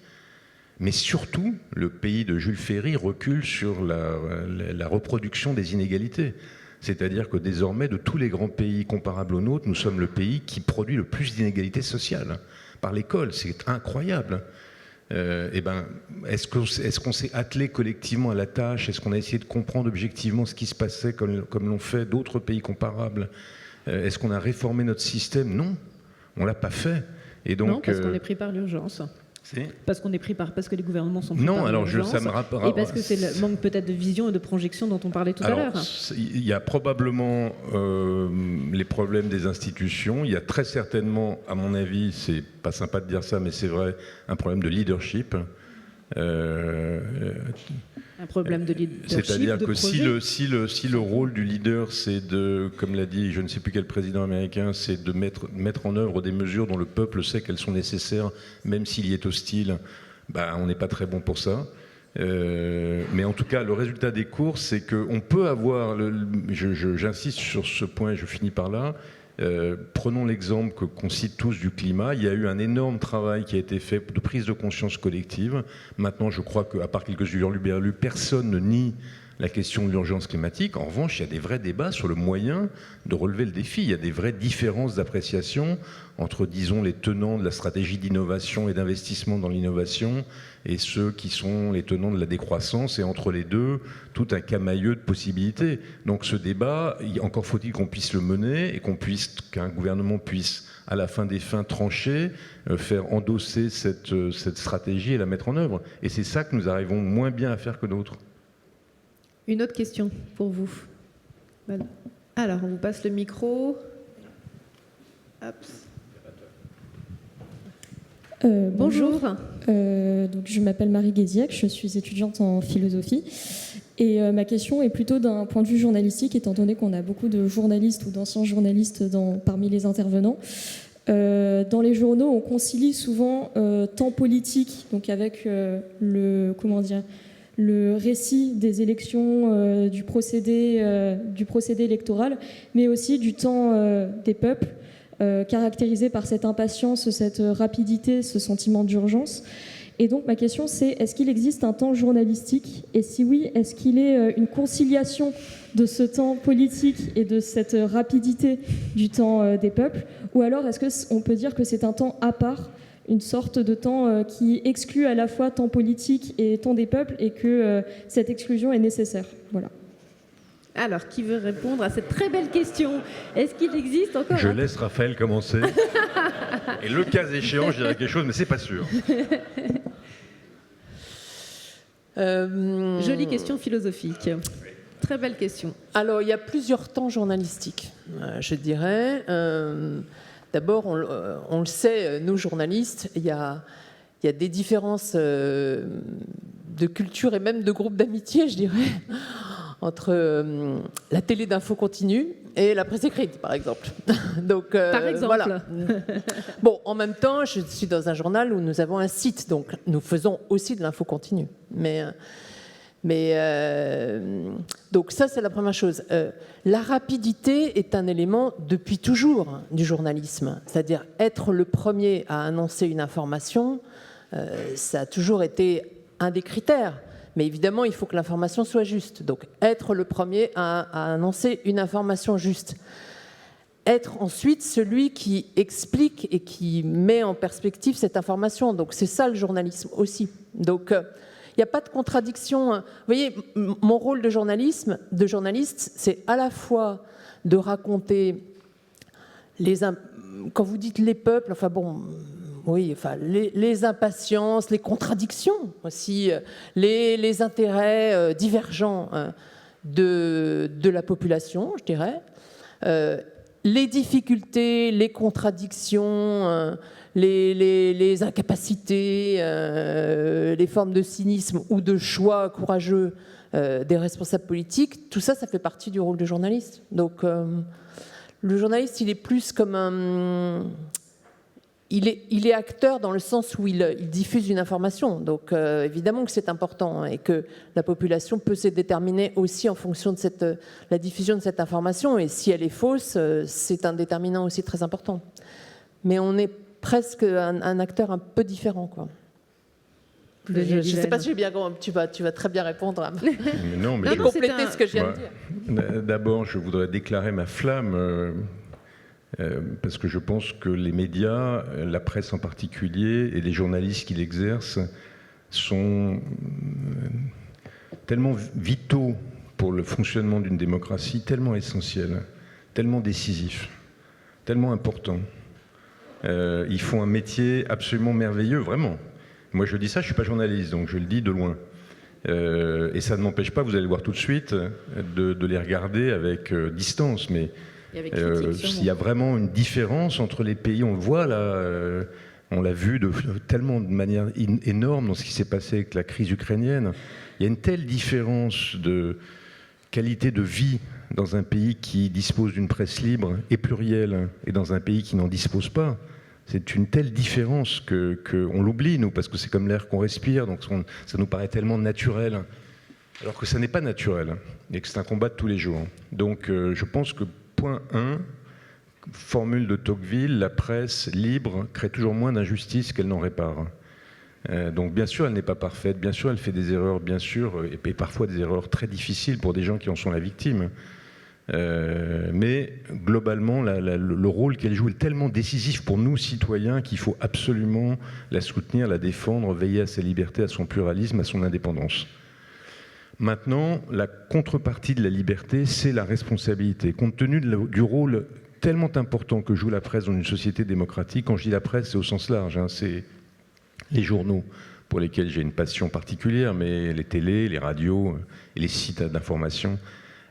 [SPEAKER 1] mais surtout, le pays de Jules Ferry recule sur la reproduction des inégalités. C'est-à-dire que désormais, de tous les grands pays comparables aux nôtres, nous sommes le pays qui produit le plus d'inégalités sociales par l'école. C'est incroyable. Est-ce qu'on s'est attelé collectivement à la tâche? Est-ce qu'on a essayé de comprendre objectivement ce qui se passait comme l'ont fait d'autres pays comparables? Est-ce qu'on a réformé notre système? Non, on ne l'a pas fait. Et donc,
[SPEAKER 3] non, parce qu'on est pris par l'urgence. Parce que les gouvernements sont pris
[SPEAKER 1] non,
[SPEAKER 3] par
[SPEAKER 1] alors
[SPEAKER 3] l'urgence.
[SPEAKER 1] Ça me rappelle.
[SPEAKER 3] Et parce que c'est le manque peut-être de vision et de projection dont on parlait tout à l'heure.
[SPEAKER 1] Il y a probablement les problèmes des institutions. Il y a très certainement, à mon avis, c'est pas sympa de dire ça, mais c'est vrai, un problème de leadership.
[SPEAKER 3] Un problème de leadership.
[SPEAKER 1] C'est-à-dire que si le rôle du leader, c'est de, comme l'a dit je ne sais plus quel président américain, c'est de mettre en œuvre des mesures dont le peuple sait qu'elles sont nécessaires, même s'il y est hostile, on n'est pas très bon pour ça. Mais en tout cas, le résultat des courses, c'est qu'on peut avoir, j'insiste sur ce point et je finis par là, prenons l'exemple qu'on cite tous du climat. Il y a eu un énorme travail qui a été fait de prise de conscience collective. Maintenant, je crois qu'à part quelques hurluberlus, personne ne nie la question de l'urgence climatique. En revanche, il y a des vrais débats sur le moyen de relever le défi. Il y a des vraies différences d'appréciation entre, disons, les tenants de la stratégie d'innovation et d'investissement dans l'innovation et ceux qui sont les tenants de la décroissance, et entre les deux, tout un camailleux de possibilités. Donc ce débat, encore faut-il qu'on puisse le mener et qu'un gouvernement puisse, à la fin des fins, trancher, faire endosser cette stratégie et la mettre en œuvre. Et c'est ça que nous arrivons moins bien à faire que d'autres.
[SPEAKER 3] Une autre question pour vous. Alors, on vous passe le micro. Hop. Bonjour.
[SPEAKER 7] Donc, je m'appelle Marie Guéziac, je suis étudiante en philosophie. Et ma question est plutôt d'un point de vue journalistique, étant donné qu'on a beaucoup de journalistes ou d'anciens journalistes parmi les intervenants. Dans les journaux, on concilie souvent temps politique, donc avec le récit des élections, du procédé électoral, mais aussi du temps des peuples, caractérisé par cette impatience, cette rapidité, ce sentiment d'urgence. Et donc ma question c'est, est-ce qu'il existe un temps journalistique? Et si oui, est-ce qu'il est une conciliation de ce temps politique et de cette rapidité du temps des peuples? Ou alors est-ce qu'on peut dire que c'est un temps à part, une sorte de temps qui exclut à la fois temps politique et temps des peuples, et que cette exclusion est nécessaire? Voilà.
[SPEAKER 3] Alors, qui veut répondre à cette très belle question? Est-ce qu'il existe encore
[SPEAKER 1] Je laisse Raphaël commencer. Et le cas échéant, je dirais quelque chose, mais c'est pas sûr.
[SPEAKER 3] Jolie question philosophique. Très belle question.
[SPEAKER 13] Alors, il y a plusieurs temps journalistiques, je dirais. D'abord, on le sait, nous journalistes, il y a des différences de culture et même de groupes d'amitié, je dirais, entre la télé d'info continue et la presse écrite, par exemple. Donc,
[SPEAKER 3] par exemple.
[SPEAKER 13] Voilà. Bon, en même temps, je suis dans un journal où nous avons un site, donc nous faisons aussi de l'info continue. Donc ça, c'est la première chose. La rapidité est un élément depuis toujours du journalisme. C'est-à-dire être le premier à annoncer une information, ça a toujours été un des critères. Mais évidemment, il faut que l'information soit juste. Donc être le premier à annoncer une information juste. Être ensuite celui qui explique et qui met en perspective cette information. Donc c'est ça le journalisme aussi. Donc il n'y a pas de contradiction. Vous voyez, mon rôle de journaliste, c'est à la fois de raconter quand vous dites les peuples, enfin bon, oui, enfin les impatiences, les contradictions aussi, les intérêts divergents de la population, je dirais, les difficultés, les contradictions, les incapacités, les formes de cynisme ou de choix courageux des responsables politiques, tout ça, ça fait partie du rôle du journaliste. Donc, le journaliste, il est plus comme un... Il est acteur dans le sens où il diffuse une information. Donc, évidemment que c'est important et que la population peut se déterminer aussi en fonction de la diffusion de cette information. Et si elle est fausse, c'est un déterminant aussi très important. Mais on est presque un acteur un peu différent, quoi. Je ne sais pas si j'ai bien compris. Tu vas très bien répondre.
[SPEAKER 1] Mais
[SPEAKER 13] compléter ce que je viens de dire.
[SPEAKER 1] D'abord, je voudrais déclarer ma flamme, parce que je pense que les médias, la presse en particulier, et les journalistes qui l'exercent sont tellement vitaux pour le fonctionnement d'une démocratie, tellement essentiels, tellement décisifs, tellement importants. Ils font un métier absolument merveilleux, vraiment. Moi, je dis ça, je ne suis pas journaliste, donc je le dis de loin. Et ça ne m'empêche pas, vous allez voir tout de suite, de les regarder avec distance. Mais il y a vraiment une différence entre les pays. On le voit là, on l'a vu de manière énorme dans ce qui s'est passé avec la crise ukrainienne. Il y a une telle différence de qualité de vie dans un pays qui dispose d'une presse libre et plurielle, et dans un pays qui n'en dispose pas. C'est une telle différence qu'on l'oublie, nous, parce que c'est comme l'air qu'on respire, donc ça nous paraît tellement naturel, alors que ça n'est pas naturel, et que c'est un combat de tous les jours. Donc je pense que, point 1, formule de Tocqueville, la presse libre crée toujours moins d'injustice qu'elle n'en répare. Donc bien sûr, elle n'est pas parfaite, bien sûr, elle fait des erreurs, bien sûr, et parfois des erreurs très difficiles pour des gens qui en sont la victime. Mais globalement, le rôle qu'elle joue est tellement décisif pour nous, citoyens, qu'il faut absolument la soutenir, la défendre, veiller à sa liberté, à son pluralisme, à son indépendance. Maintenant, la contrepartie de la liberté, c'est la responsabilité. Compte tenu du rôle tellement important que joue la presse dans une société démocratique, quand je dis la presse, c'est au sens large, hein, c'est les journaux, pour lesquels j'ai une passion particulière, mais les télés, les radios et les sites d'information,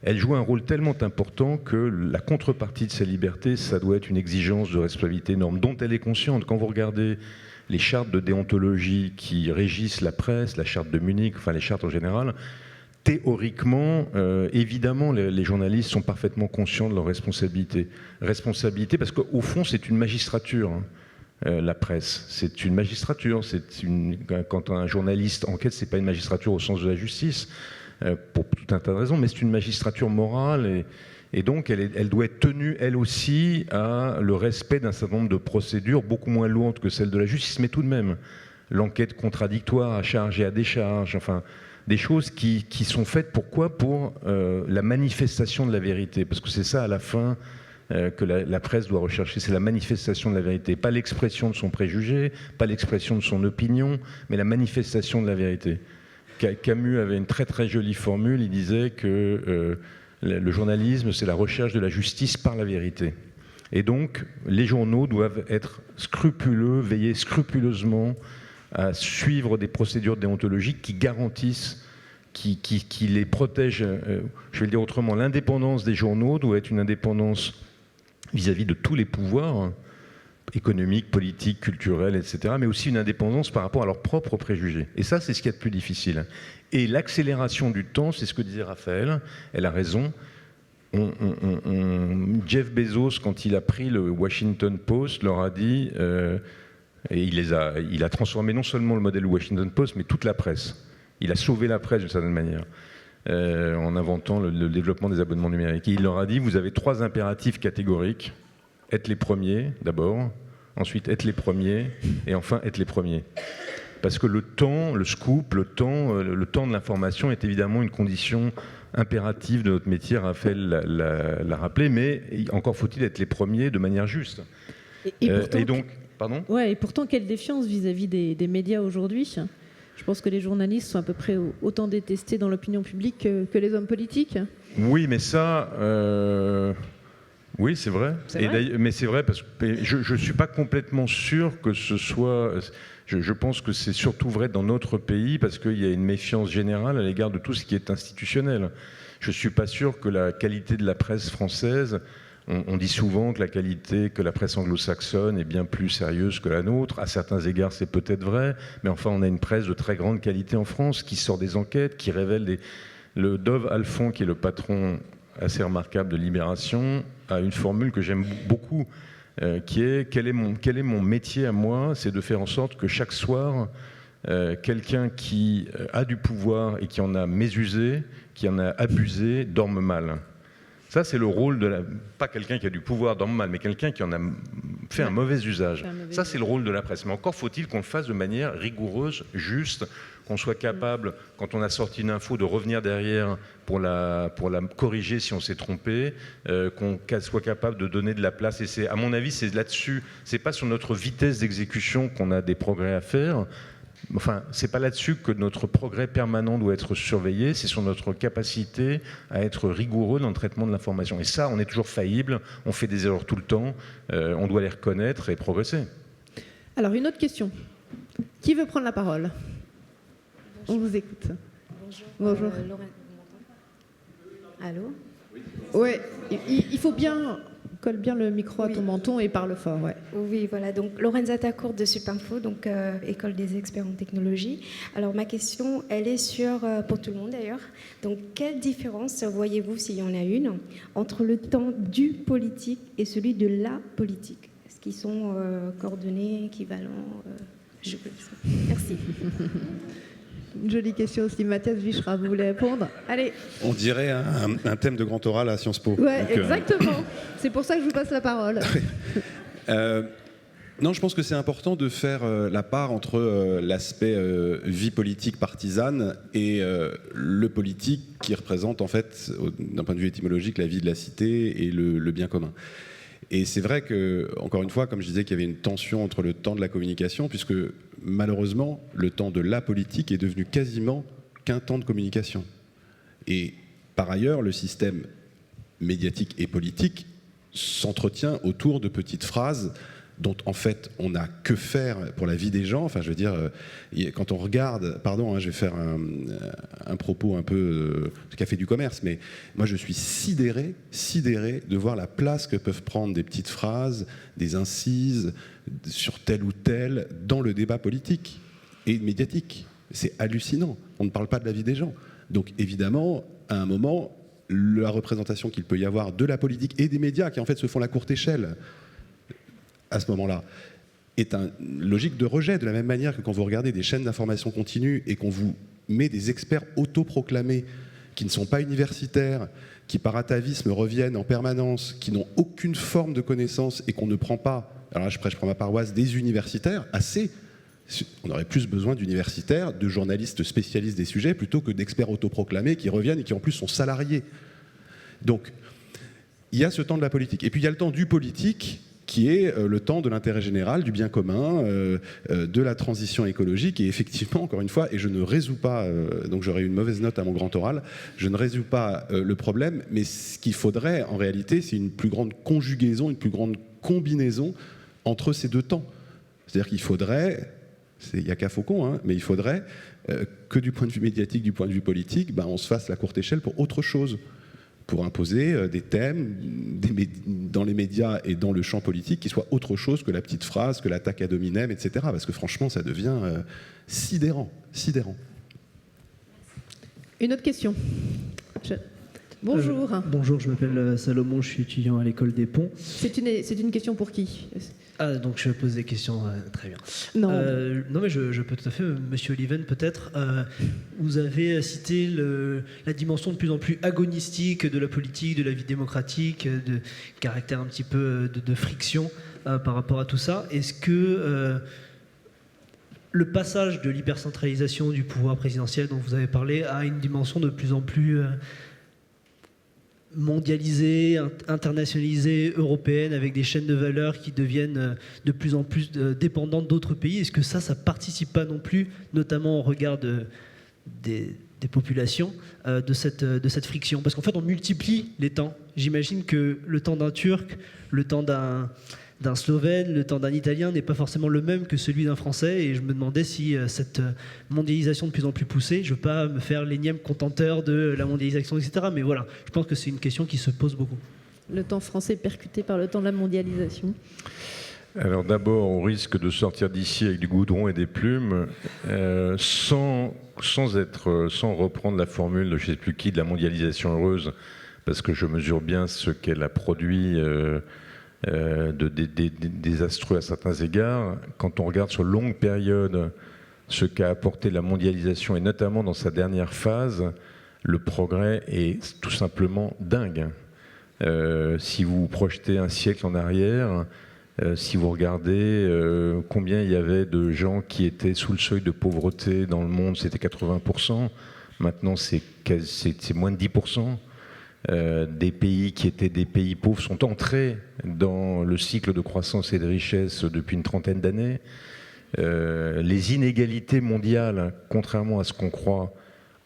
[SPEAKER 1] elle joue un rôle tellement important que la contrepartie de sa liberté, ça doit être une exigence de responsabilité énorme, dont elle est consciente. Quand vous regardez les chartes de déontologie qui régissent la presse, la charte de Munich, enfin les chartes en général, théoriquement, évidemment, les journalistes sont parfaitement conscients de leur responsabilité. Responsabilité parce qu'au fond, c'est une magistrature. La presse, c'est une magistrature. Quand un journaliste enquête, c'est pas une magistrature au sens de la justice, pour tout un tas de raisons, mais c'est une magistrature morale et donc elle doit être tenue, elle aussi, à le respect d'un certain nombre de procédures beaucoup moins lourdes que celles de la justice, mais tout de même, l'enquête contradictoire à charge et à décharge, enfin des choses qui sont faites pourquoi ? Pour la manifestation de la vérité, parce que c'est ça à la fin que la presse doit rechercher, c'est la manifestation de la vérité, pas l'expression de son préjugé, pas l'expression de son opinion, mais la manifestation de la vérité. Camus avait une très très jolie formule, il disait que le journalisme c'est la recherche de la justice par la vérité. Et donc les journaux doivent être scrupuleux, veiller scrupuleusement à suivre des procédures déontologiques qui garantissent, qui les protègent. Je vais le dire autrement, l'indépendance des journaux doit être une indépendance vis-à-vis de tous les pouvoirs économiques, politiques, culturels, etc., mais aussi une indépendance par rapport à leurs propres préjugés. Et ça, c'est ce qu'il y a de plus difficile. Et l'accélération du temps, c'est ce que disait Raphaël, elle a raison. Jeff Bezos, quand il a pris le Washington Post, leur a dit, et il a transformé non seulement le modèle Washington Post, mais toute la presse. Il a sauvé la presse d'une certaine manière. En inventant le développement des abonnements numériques. Et il leur a dit, vous avez 3 impératifs catégoriques. Être les premiers, d'abord. Ensuite, être les premiers. Et enfin, être les premiers. Parce que le temps, le scoop, le temps de l'information est évidemment une condition impérative de notre métier. Raphaël l'a rappelé, mais encore faut-il être les premiers de manière juste.
[SPEAKER 8] Et
[SPEAKER 1] donc, pardon ?
[SPEAKER 8] Ouais, et pourtant, quelle défiance vis-à-vis des médias aujourd'hui. Je pense que les journalistes sont à peu près autant détestés dans l'opinion publique que les hommes politiques.
[SPEAKER 1] Oui, mais ça... Oui, c'est vrai. Mais c'est vrai parce que je ne suis pas complètement sûr que ce soit... Je pense que c'est surtout vrai dans notre pays parce qu'il y a une méfiance générale à l'égard de tout ce qui est institutionnel. Je ne suis pas sûr que la qualité de la presse française... On dit souvent que la presse anglo-saxonne est bien plus sérieuse que la nôtre. À certains égards, c'est peut-être vrai, mais enfin, on a une presse de très grande qualité en France qui sort des enquêtes, qui révèle des... Le Dove Alphon, qui est le patron assez remarquable de Libération, a une formule que j'aime beaucoup, qui est quel est mon métier à moi ? C'est de faire en sorte que chaque soir, quelqu'un qui a du pouvoir et qui en a mésusé, qui en a abusé, dorme mal. Ça, c'est le rôle de pas quelqu'un qui a du pouvoir dorme mal, mais quelqu'un qui en a fait un mauvais usage. Ça, c'est le rôle de la presse. Mais encore faut-il qu'on le fasse de manière rigoureuse, juste, qu'on soit capable, quand on a sorti une info, de revenir derrière pour la corriger si on s'est trompé, qu'on soit capable de donner de la place. Et à mon avis, c'est là-dessus, c'est pas sur notre vitesse d'exécution qu'on a des progrès à faire. Enfin, c'est pas là-dessus que notre progrès permanent doit être surveillé, c'est sur notre capacité à être rigoureux dans le traitement de l'information. Et ça, on est toujours faillible, on fait des erreurs tout le temps, on doit les reconnaître et progresser.
[SPEAKER 8] Alors, une autre question. Qui veut prendre la parole ? On vous écoute. Bonjour.
[SPEAKER 22] Allô ?
[SPEAKER 8] Oui, il faut bien... Colle bien le micro à ton menton et parle fort. Ouais.
[SPEAKER 22] Oui, voilà. Donc, Lorenza Tacourt de Supinfo, donc École des experts en technologie. Alors, ma question, elle est pour tout le monde d'ailleurs. Donc, quelle différence voyez-vous, s'il y en a une, entre le temps du politique et celui de la politique ? Est-ce qu'ils sont coordonnés, équivalents ? Merci.
[SPEAKER 8] Une jolie question aussi. Mathias Vichra, vous voulez répondre ? Allez.
[SPEAKER 5] On dirait un thème de grand oral à Sciences Po.
[SPEAKER 8] Ouais, donc, exactement. C'est pour ça que je vous passe la parole.
[SPEAKER 5] Non, je pense que c'est important de faire la part entre l'aspect vie politique partisane et le politique qui représente, en fait, d'un point de vue étymologique, la vie de la cité et le bien commun. Et c'est vrai que, encore une fois, comme je disais, qu'il y avait une tension entre le temps de la communication, puisque malheureusement, le temps de la politique est devenu quasiment qu'un temps de communication. Et par ailleurs, le système médiatique et politique s'entretient autour de petites phrases dont en fait on n'a que faire pour la vie des gens. Enfin, je veux dire, quand on regarde, pardon, je vais faire un propos un peu café du commerce, mais moi je suis sidéré de voir la place que peuvent prendre des petites phrases, des incises sur tel ou tel dans le débat politique et médiatique. C'est hallucinant. On ne parle pas de la vie des gens. Donc évidemment, à un moment, la représentation qu'il peut y avoir de la politique et des médias qui en fait se font la courte échelle à ce moment-là, est une logique de rejet, de la même manière que quand vous regardez des chaînes d'information continue et qu'on vous met des experts autoproclamés qui ne sont pas universitaires, qui par atavisme reviennent en permanence, qui n'ont aucune forme de connaissance et qu'on ne prend pas, alors là je prends ma paroisse, des universitaires, assez, On aurait plus besoin d'universitaires, de journalistes spécialistes des sujets, plutôt que d'experts autoproclamés qui reviennent et qui en plus sont salariés. Donc, il y a ce temps de la politique. Et puis il y a le temps du politique, qui est le temps de l'intérêt général, du bien commun, de la transition écologique. Et effectivement, encore une fois, et je ne résous pas, donc j'aurais une mauvaise note à mon grand oral, je ne résous pas le problème, mais ce qu'il faudrait, en réalité, c'est une plus grande conjugaison, une plus grande combinaison entre ces deux temps. C'est-à-dire qu'il faudrait, il n'y a qu'à Faucon, hein, mais il faudrait que du point de vue médiatique, du point de vue politique, on se fasse la courte échelle pour autre chose, pour imposer des thèmes dans les médias et dans le champ politique qui soient autre chose que la petite phrase, que l'attaque ad hominem, etc. Parce que franchement, ça devient sidérant.
[SPEAKER 8] Une autre question. Bonjour.
[SPEAKER 4] Bonjour, je m'appelle Salomon, je suis étudiant à l'école des Ponts.
[SPEAKER 8] C'est une question pour qui?
[SPEAKER 4] Donc je pose des questions, très bien.
[SPEAKER 8] Non.
[SPEAKER 4] Non mais je peux tout à fait, Monsieur Oliven peut-être. Vous avez cité la dimension de plus en plus agonistique de la politique, de la vie démocratique, de caractère un petit peu de friction par rapport à tout ça. Est-ce que le passage de l'hypercentralisation du pouvoir présidentiel dont vous avez parlé a une dimension de plus en plus mondialisée, internationalisée, européenne, avec des chaînes de valeur qui deviennent de plus en plus dépendantes d'autres pays? Est-ce que ça participe pas non plus, notamment au regard des populations, de cette friction? Parce qu'en fait, on multiplie les temps. J'imagine que le temps d'un Turc, le temps d'un Slovène, le temps d'un Italien n'est pas forcément le même que celui d'un Français, et je me demandais si cette mondialisation de plus en plus poussée, je ne veux pas me faire l'énième contenteur de la mondialisation, etc. Mais voilà, je pense que c'est une question qui se pose beaucoup.
[SPEAKER 8] Le temps français percuté par le temps de la mondialisation.
[SPEAKER 1] Alors d'abord, on risque de sortir d'ici avec du goudron et des plumes, sans reprendre la formule de je ne sais plus qui, de la mondialisation heureuse, parce que je mesure bien ce qu'elle a produit désastreux à certains égards. Quand on regarde sur longue période ce qu'a apporté la mondialisation, et notamment dans sa dernière phase, le progrès est tout simplement dingue. Si vous vous projetez un siècle en arrière, si vous regardez combien il y avait de gens qui étaient sous le seuil de pauvreté dans le monde, c'était 80%, maintenant c'est moins de 10%. Des pays qui étaient des pays pauvres sont entrés dans le cycle de croissance et de richesse depuis une trentaine d'années. Les inégalités mondiales, contrairement à ce qu'on croit,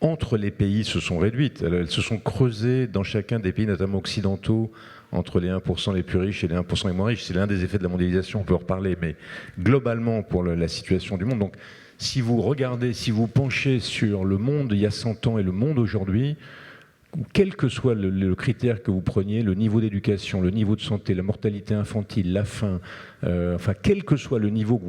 [SPEAKER 1] entre les pays se sont réduites. Elles se sont creusées dans chacun des pays, notamment occidentaux, entre les 1% les plus riches et les 1% les moins riches. C'est l'un des effets de la mondialisation, on peut en reparler, mais globalement pour la situation du monde. Donc, si vous regardez, si vous penchez sur le monde il y a 100 ans et le monde aujourd'hui, quel que soit le critère que vous preniez, le niveau d'éducation, le niveau de santé, la mortalité infantile, la faim, enfin quel que soit le niveau,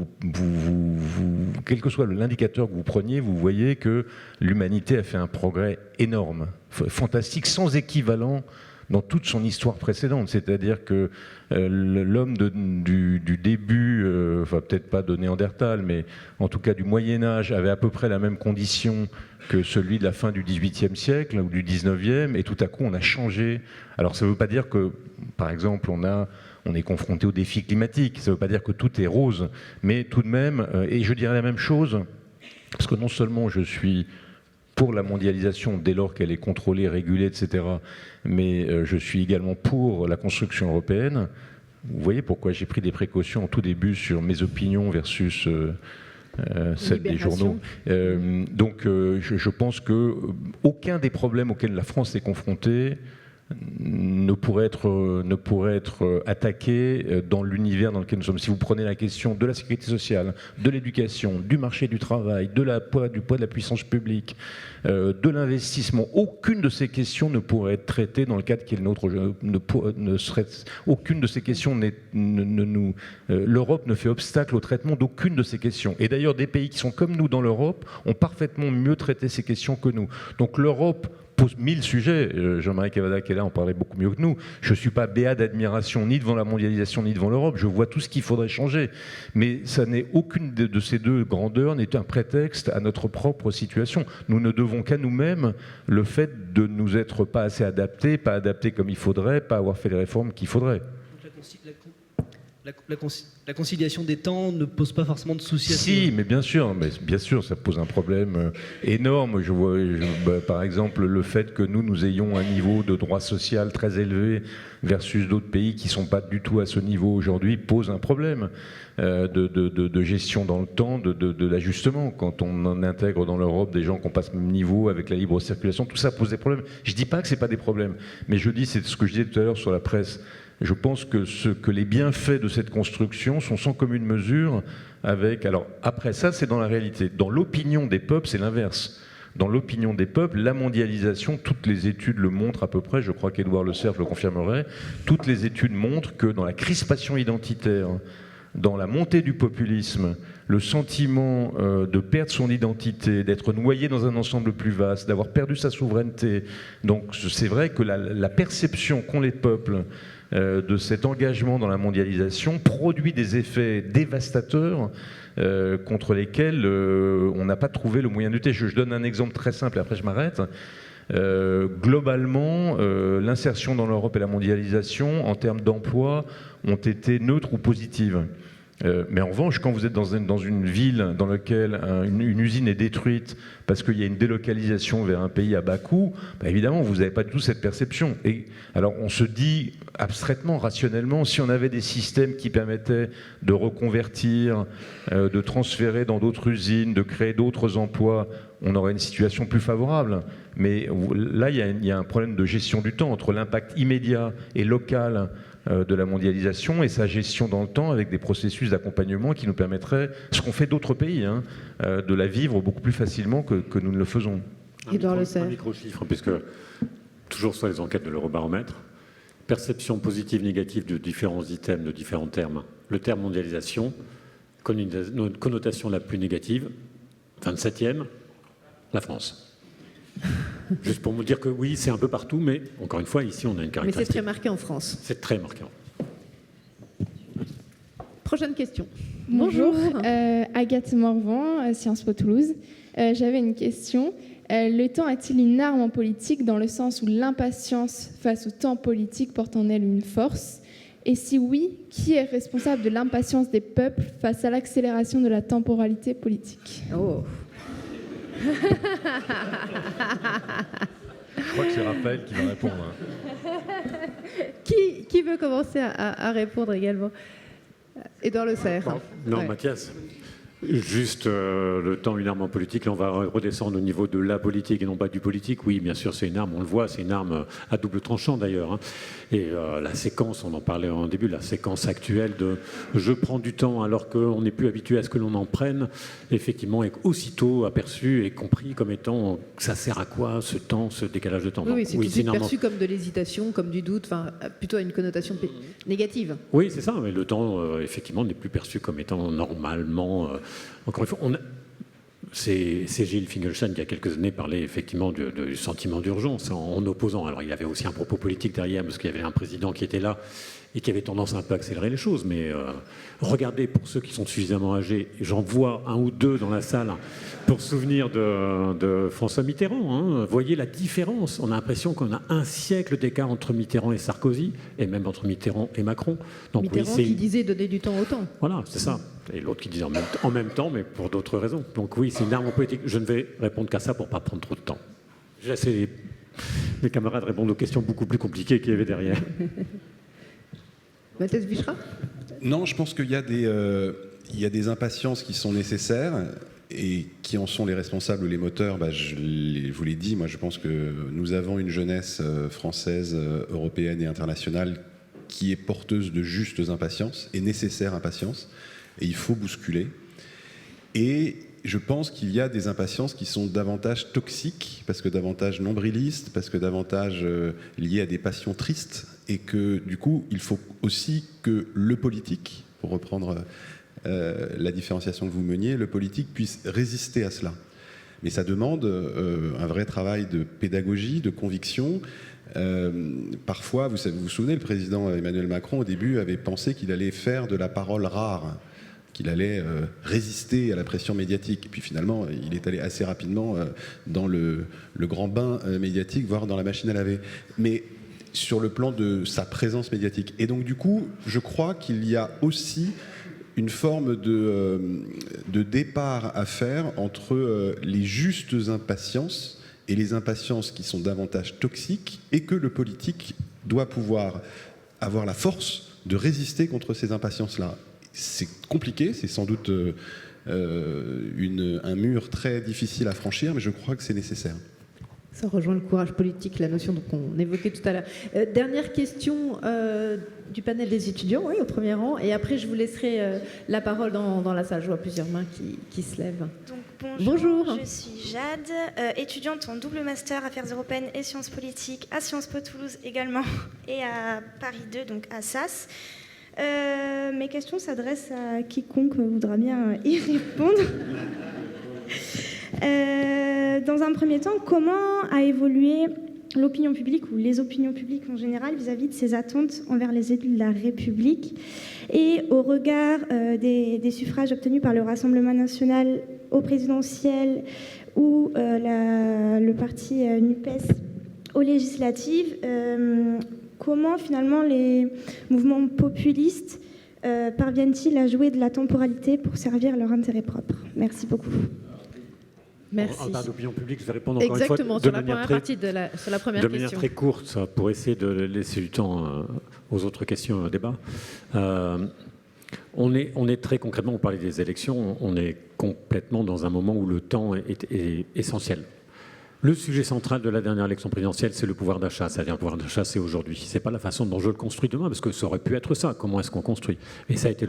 [SPEAKER 1] quel que soit l'indicateur que vous preniez, vous voyez que l'humanité a fait un progrès énorme, fantastique, sans équivalent dans toute son histoire précédente. C'est-à-dire que l'homme du début, enfin peut-être pas de Néandertal, mais en tout cas du Moyen-Âge, avait à peu près la même condition que celui de la fin du XVIIIe siècle ou du XIXe, et tout à coup on a changé. Alors ça ne veut pas dire que, par exemple, on est confronté aux défis climatiques, ça ne veut pas dire que tout est rose, mais tout de même, et je dirais la même chose, parce que non seulement je suis pour la mondialisation dès lors qu'elle est contrôlée, régulée, etc., mais je suis également pour la construction européenne. Vous voyez pourquoi j'ai pris des précautions au tout début sur mes opinions versus celle des journaux. Donc je pense qu'aucun des problèmes auxquels la France est confrontée ne pourrait être attaqué dans l'univers dans lequel nous sommes. Si vous prenez la question de la sécurité sociale, de l'éducation, du marché du travail, du poids de la puissance publique, de l'investissement, aucune de ces questions ne pourrait être traitée dans le cadre qui est le nôtre. Aucune de ces questions l'Europe ne fait obstacle au traitement d'aucune de ces questions. Et d'ailleurs, des pays qui sont comme nous dans l'Europe ont parfaitement mieux traité ces questions que nous. Donc l'Europe pose 1000 sujets. Jean-Marie Cavada qui est là en parlait beaucoup mieux que nous. Je ne suis pas béat d'admiration ni devant la mondialisation ni devant l'Europe. Je vois tout ce qu'il faudrait changer. Mais ça n'est aucune de ces deux grandeurs n'est un prétexte à notre propre situation. Nous ne devons qu'à nous-mêmes le fait de nous être pas assez adaptés, pas adaptés comme il faudrait, pas avoir fait les réformes qu'il faudrait.
[SPEAKER 4] La conciliation des temps ne pose pas forcément de soucis.
[SPEAKER 1] Si, mais bien sûr, ça pose un problème énorme. Je vois, par exemple, le fait que nous ayons un niveau de droit social très élevé versus d'autres pays qui ne sont pas du tout à ce niveau aujourd'hui pose un problème de gestion dans le temps, de l'ajustement. Quand on en intègre dans l'Europe des gens qui n'ont pas ce même niveau avec la libre circulation, tout ça pose des problèmes. Je ne dis pas que ce n'est pas des problèmes, mais je dis, c'est ce que je disais tout à l'heure sur la presse. Je pense que les bienfaits de cette construction sont sans commune mesure avec... Alors après ça, c'est dans la réalité. Dans l'opinion des peuples, c'est l'inverse. Dans l'opinion des peuples, la mondialisation, toutes les études le montrent à peu près, je crois qu'Édouard Le Cerf le confirmerait, toutes les études montrent que dans la crispation identitaire, dans la montée du populisme, le sentiment de perdre son identité, d'être noyé dans un ensemble plus vaste, d'avoir perdu sa souveraineté. Donc c'est vrai que la perception qu'ont les peuples de cet engagement dans la mondialisation produit des effets dévastateurs contre lesquels on n'a pas trouvé le moyen de lutter. Je donne un exemple très simple et après je m'arrête. Globalement, l'insertion dans l'Europe et la mondialisation en termes d'emploi ont été neutres ou positives. Mais en revanche, quand vous êtes dans une ville dans laquelle une usine est détruite parce qu'il y a une délocalisation vers un pays à bas coût, évidemment, vous n'avez pas du tout cette perception. Et alors, on se dit abstraitement, rationnellement, si on avait des systèmes qui permettaient de reconvertir, de transférer dans d'autres usines, de créer d'autres emplois, on aurait une situation plus favorable. Mais là, il y a un problème de gestion du temps entre l'impact immédiat et local de la mondialisation et sa gestion dans le temps avec des processus d'accompagnement qui nous permettraient, ce qu'ont fait d'autres pays, de la vivre beaucoup plus facilement que nous ne le faisons.
[SPEAKER 21] Un micro-chiffre, puisque toujours sur les enquêtes de l'Eurobaromètre, perception positive, négative de différents items, de différents termes. Le terme mondialisation, connotation la plus négative, 27e, la France. Juste pour vous dire que oui, c'est un peu partout, mais encore une fois, ici, on a une caractéristique.
[SPEAKER 8] Mais c'est très marqué en France.
[SPEAKER 21] C'est très marqué.
[SPEAKER 8] Prochaine question.
[SPEAKER 9] Bonjour, Agathe Morvan, Sciences Po Toulouse. J'avais une question. Le temps est-il une arme en politique dans le sens où l'impatience face au temps politique porte en elle une force? Et si oui, qui est responsable de l'impatience des peuples face à l'accélération de la temporalité politique?
[SPEAKER 8] Oh.
[SPEAKER 1] Je crois que c'est Raphaël qui va répondre.
[SPEAKER 8] Qui veut commencer à répondre également? Édouard Le Cerf.
[SPEAKER 21] Non,
[SPEAKER 8] Ouais.
[SPEAKER 21] Mathias. Juste le temps, une arme en politique. Là, on va redescendre au niveau de la politique et non pas du politique. Oui, bien sûr, c'est une arme, on le voit, c'est une arme à double tranchant d'ailleurs. Et la séquence, on en parlait en début, la séquence actuelle de je prends du temps alors qu'on n'est plus habitué à ce que l'on en prenne, effectivement, est aussitôt aperçu et compris comme étant ça sert à quoi ce temps, ce décalage de temps.
[SPEAKER 8] Oui, c'est tout de suite
[SPEAKER 21] une arme
[SPEAKER 8] perçu comme de l'hésitation, comme du doute, enfin plutôt à une connotation négative.
[SPEAKER 21] Oui, c'est ça, mais le temps, effectivement, n'est plus perçu comme étant normalement... encore une fois, c'est Gilles Finkelstein qui, il y a quelques années, parlait effectivement du sentiment d'urgence en opposant. Alors, il y avait aussi un propos politique derrière, parce qu'il y avait un président qui était là et qui avait tendance à un peu accélérer les choses. Mais regardez, pour ceux qui sont suffisamment âgés, j'en vois un ou deux dans la salle, pour se souvenir de François Mitterrand. Voyez la différence. On a l'impression qu'on a un siècle d'écart entre Mitterrand et Sarkozy, et même entre Mitterrand et Macron. Donc,
[SPEAKER 8] Mitterrand
[SPEAKER 21] oui,
[SPEAKER 8] qui disait donner du temps au temps.
[SPEAKER 21] Voilà, c'est ça. Et l'autre qui disait en même temps, mais pour d'autres raisons. Donc oui, c'est une arme politique. Je ne vais répondre qu'à ça pour ne pas prendre trop de temps. J'ai laissé mes camarades répondre aux questions beaucoup plus compliquées qu'il y avait derrière.
[SPEAKER 8] Mathias Bichra?
[SPEAKER 5] Non, je pense qu'il y a des impatiences qui sont nécessaires et qui en sont les responsables ou les moteurs. Je vous l'ai dit, moi je pense que nous avons une jeunesse française, européenne et internationale qui est porteuse de justes impatiences et nécessaires impatiences. Et il faut bousculer. Et je pense qu'il y a des impatiences qui sont davantage toxiques, parce que davantage nombrilistes, parce que davantage liées à des passions tristes, et que du coup, il faut aussi que le politique, pour reprendre la différenciation que vous meniez, le politique puisse résister à cela. Mais ça demande un vrai travail de pédagogie, de conviction. Parfois, vous vous souvenez, le président Emmanuel Macron, au début, avait pensé qu'il allait faire de la parole rare, qu'il allait résister à la pression médiatique. Et puis finalement, il est allé assez rapidement dans le grand bain médiatique, voire dans la machine à laver. Mais sur le plan de sa présence médiatique. Et donc du coup, je crois qu'il y a aussi une forme de départ à faire entre les justes impatiences et les impatiences qui sont davantage toxiques, et que le politique doit pouvoir avoir la force de résister contre ces impatiences-là. C'est compliqué, c'est sans doute un mur très difficile à franchir, mais je crois que c'est nécessaire.
[SPEAKER 8] Ça rejoint le courage politique, la notion qu'on évoquait tout à l'heure. Dernière question du panel des étudiants, oui, au premier rang, et après je vous laisserai la parole dans la salle. Je vois plusieurs mains qui se lèvent.
[SPEAKER 10] Donc,
[SPEAKER 8] bonjour.
[SPEAKER 10] Je suis Jade, étudiante en double master Affaires européennes et sciences politiques à Sciences Po Toulouse également, et à Paris 2, donc à SAS. Mes questions s'adressent à quiconque voudra bien y répondre. Dans un premier temps, comment a évolué l'opinion publique ou les opinions publiques en général vis-à-vis de ces attentes envers les élus de la République, et au regard des suffrages obtenus par le Rassemblement national au présidentiel ou le parti NUPES aux législatives, comment finalement les mouvements populistes parviennent-ils à jouer de la temporalité pour servir leur intérêt propre? Merci beaucoup.
[SPEAKER 8] Merci.
[SPEAKER 21] En parlant d'opinion publique, je vais répondre encore
[SPEAKER 8] exactement,
[SPEAKER 21] une fois
[SPEAKER 8] sur la première partie sur la première question.
[SPEAKER 21] De manière très courte, pour essayer de laisser du temps aux autres questions au débat. On est très concrètement, on parlait des élections, on est complètement dans un moment où le temps est essentiel. Le sujet central de la dernière élection présidentielle, c'est le pouvoir d'achat. C'est-à-dire le pouvoir d'achat, c'est aujourd'hui. Ce n'est pas la façon dont je le construis demain, parce que ça aurait pu être ça. Comment est-ce qu'on construit? Et ça a été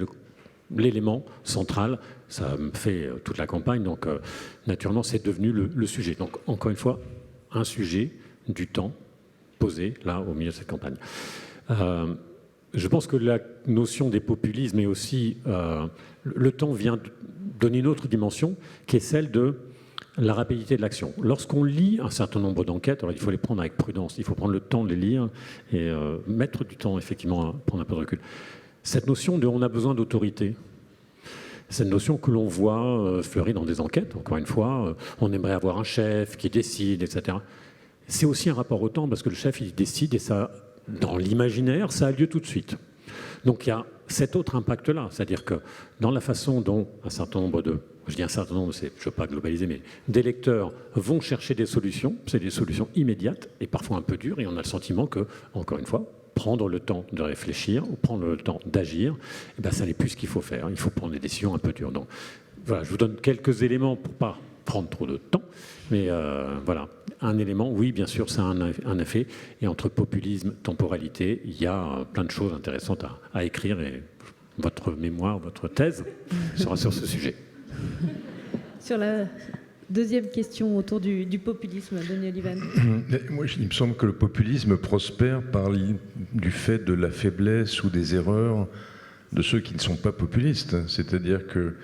[SPEAKER 21] l'élément central. Ça me fait toute la campagne. Donc, naturellement, c'est devenu le sujet. Donc, encore une fois, un sujet, du temps posé, là, au milieu de cette campagne. Je pense que la notion des populismes est aussi... le temps vient donner une autre dimension, qui est celle de la rapidité de l'action. Lorsqu'on lit un certain nombre d'enquêtes, alors il faut les prendre avec prudence, il faut prendre le temps de les lire et mettre du temps, effectivement, à prendre un peu de recul. Cette notion de « on a besoin d'autorité », cette notion que l'on voit fleurir dans des enquêtes, encore une fois, on aimerait avoir un chef qui décide, etc. C'est aussi un rapport au temps, parce que le chef, il décide, et ça, dans l'imaginaire, ça a lieu tout de suite. Donc il y a cet autre impact-là, c'est-à-dire que dans la façon dont un certain nombre de, je dis un certain nombre, je ne veux pas globaliser, mais des lecteurs vont chercher des solutions, c'est des solutions immédiates et parfois un peu dures, et on a le sentiment que, encore une fois, prendre le temps de réfléchir ou prendre le temps d'agir, eh ben, ça n'est plus ce qu'il faut faire, il faut prendre des décisions un peu dures. Donc voilà, je vous donne quelques éléments pour ne pas prendre trop de temps, mais voilà, un élément, oui, bien sûr, ça a un effet, et entre populisme, temporalité, il y a plein de choses intéressantes à écrire, et votre mémoire, votre thèse sera sur ce sujet.
[SPEAKER 8] Sur la deuxième question autour du populisme, Denis Olivan.
[SPEAKER 1] Moi, il me semble que le populisme prospère par du fait de la faiblesse ou des erreurs de ceux qui ne sont pas populistes. C'est-à-dire que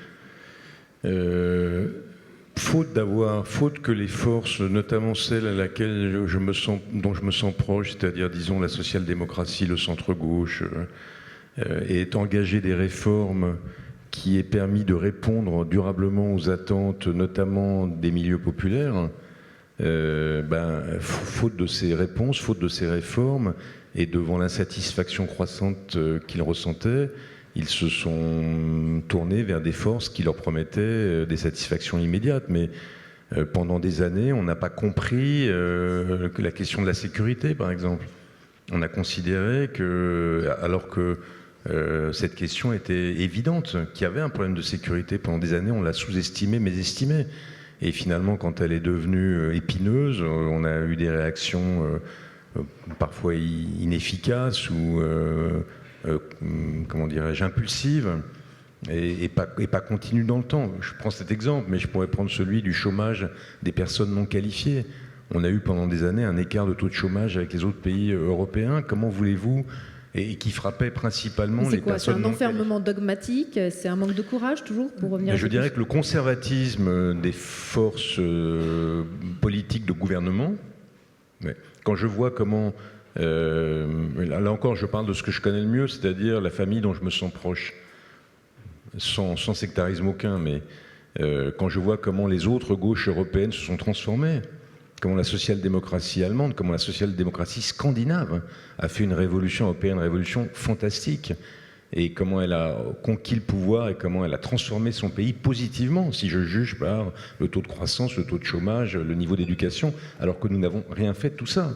[SPEAKER 1] faute que les forces, notamment celles à laquelle dont je me sens proche, c'est-à-dire, disons, la social-démocratie, le centre-gauche, aient engagé des réformes qui aient permis de répondre durablement aux attentes, notamment des milieux populaires, faute de ces réponses, faute de ces réformes, et devant l'insatisfaction croissante qu'ils ressentaient, ils se sont tournés vers des forces qui leur promettaient des satisfactions immédiates. Mais pendant des années, on n'a pas compris que la question de la sécurité, par exemple. On a considéré que, alors que cette question était évidente, qu'il y avait un problème de sécurité. Pendant des années, on l'a sous-estimée, mésestimée. Et finalement, quand elle est devenue épineuse, on a eu des réactions parfois inefficaces ou... comment dirais-je, impulsive et pas continue dans le temps. Je prends cet exemple, mais je pourrais prendre celui du chômage des personnes non qualifiées. On a eu pendant des années un écart de taux de chômage avec les autres pays européens. Comment voulez-vous, et qui frappait principalement les personnes non qualifiées.
[SPEAKER 8] C'est un enfermement dogmatique, c'est un manque de courage toujours pour revenir.
[SPEAKER 1] Je dirais que le conservatisme des forces politiques de gouvernement, quand je vois comment... là encore, je parle de ce que je connais le mieux, c'est-à-dire la famille dont je me sens proche, sans sectarisme aucun, mais quand je vois comment les autres gauches européennes se sont transformées, comment la social-démocratie allemande, comment la social-démocratie scandinave a fait une révolution européenne, une révolution fantastique, et comment elle a conquis le pouvoir et comment elle a transformé son pays positivement, si je juge par le taux de croissance, le taux de chômage, le niveau d'éducation, alors que nous n'avons rien fait de tout ça.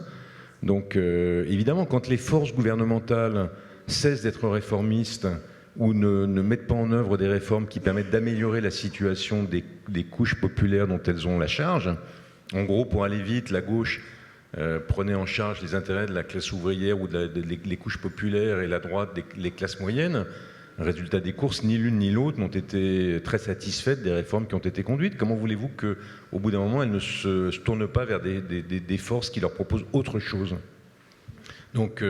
[SPEAKER 1] Donc évidemment, quand les forces gouvernementales cessent d'être réformistes ou ne mettent pas en œuvre des réformes qui permettent d'améliorer la situation des couches populaires dont elles ont la charge, en gros, pour aller vite, la gauche prenait en charge les intérêts de la classe ouvrière ou des couches populaires et la droite les classes moyennes. Résultat des courses, ni l'une ni l'autre n'ont été très satisfaites des réformes qui ont été conduites. Comment voulez-vous qu'au bout d'un moment, elles ne se tournent pas vers des forces qui leur proposent autre chose? Donc,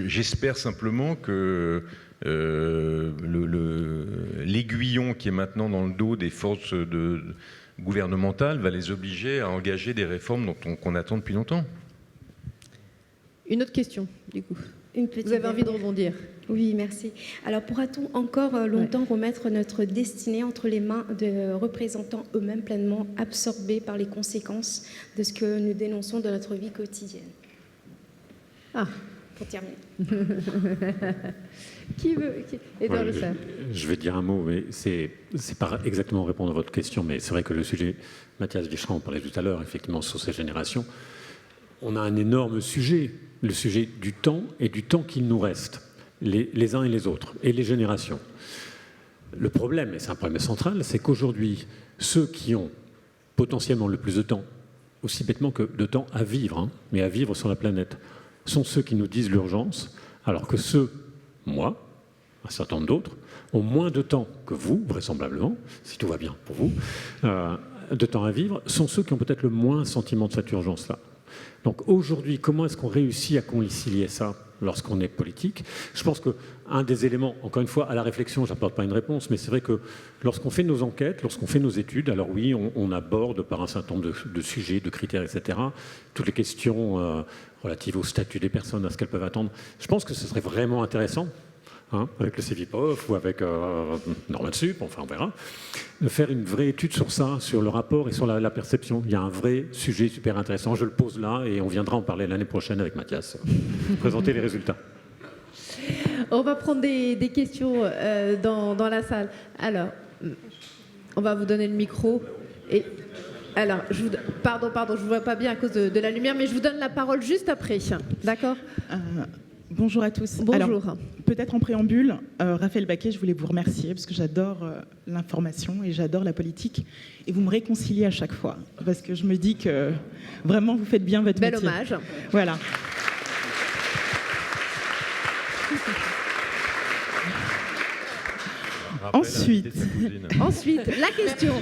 [SPEAKER 1] j'espère simplement que l'aiguillon qui est maintenant dans le dos des forces gouvernementales va les obliger à engager des réformes qu'on attend depuis longtemps.
[SPEAKER 8] Une autre question, du coup.
[SPEAKER 22] Vous
[SPEAKER 8] avez envie de rebondir?
[SPEAKER 22] Oui, merci. Alors, pourra-t-on encore longtemps remettre notre destinée entre les mains de représentants eux-mêmes pleinement absorbés par les conséquences de ce que nous dénonçons de notre vie quotidienne?
[SPEAKER 8] Ah,
[SPEAKER 22] pour terminer.
[SPEAKER 8] Qui veut Édouard Le Serre.
[SPEAKER 21] Je vais dire un mot, mais c'est pas exactement répondre à votre question, mais c'est vrai que le sujet, Mathias Vicheran en parlait tout à l'heure, effectivement, sur ces générations, on a un énorme sujet, le sujet du temps et du temps qu'il nous reste, les uns et les autres, et les générations. Le problème, et c'est un problème central, c'est qu'aujourd'hui, ceux qui ont potentiellement le plus de temps, aussi bêtement que de temps à vivre, hein, mais à vivre sur la planète, sont ceux qui nous disent l'urgence, alors que ceux, moi, un certain nombre d'autres, ont moins de temps que vous, vraisemblablement, si tout va bien pour vous, de temps à vivre, sont ceux qui ont peut-être le moins sentiment de cette urgence-là. Donc aujourd'hui, comment est-ce qu'on réussit à concilier ça lorsqu'on est politique? Je pense qu'un des éléments, encore une fois, à la réflexion, je n'apporte pas une réponse, mais c'est vrai que lorsqu'on fait nos enquêtes, lorsqu'on fait nos études, alors oui, on aborde par un certain nombre de sujets, de critères, etc., toutes les questions relatives au statut des personnes, à ce qu'elles peuvent attendre. Je pense que ce serait vraiment intéressant, hein, avec le CEVIPOF ou avec Normal Sup, enfin on verra, de faire une vraie étude sur ça, sur le rapport et sur la perception. Il y a un vrai sujet super intéressant, je le pose là et on viendra en parler l'année prochaine avec Mathias, présenter les résultats.
[SPEAKER 8] On va prendre des questions dans la salle. Alors, on va vous donner le micro. Et alors, pardon, je ne vois pas bien à cause de la lumière, mais je vous donne la parole juste après. D'accord ?
[SPEAKER 11] Bonjour à tous.
[SPEAKER 8] Bonjour.
[SPEAKER 11] Alors, peut-être en préambule, Raphaël Baquet, je voulais vous remercier parce que j'adore l'information et j'adore la politique. Et vous me réconciliez à chaque fois parce que je me dis que vraiment vous faites bien votre métier.
[SPEAKER 8] Bel hommage.
[SPEAKER 11] Voilà. Ensuite,
[SPEAKER 8] la question.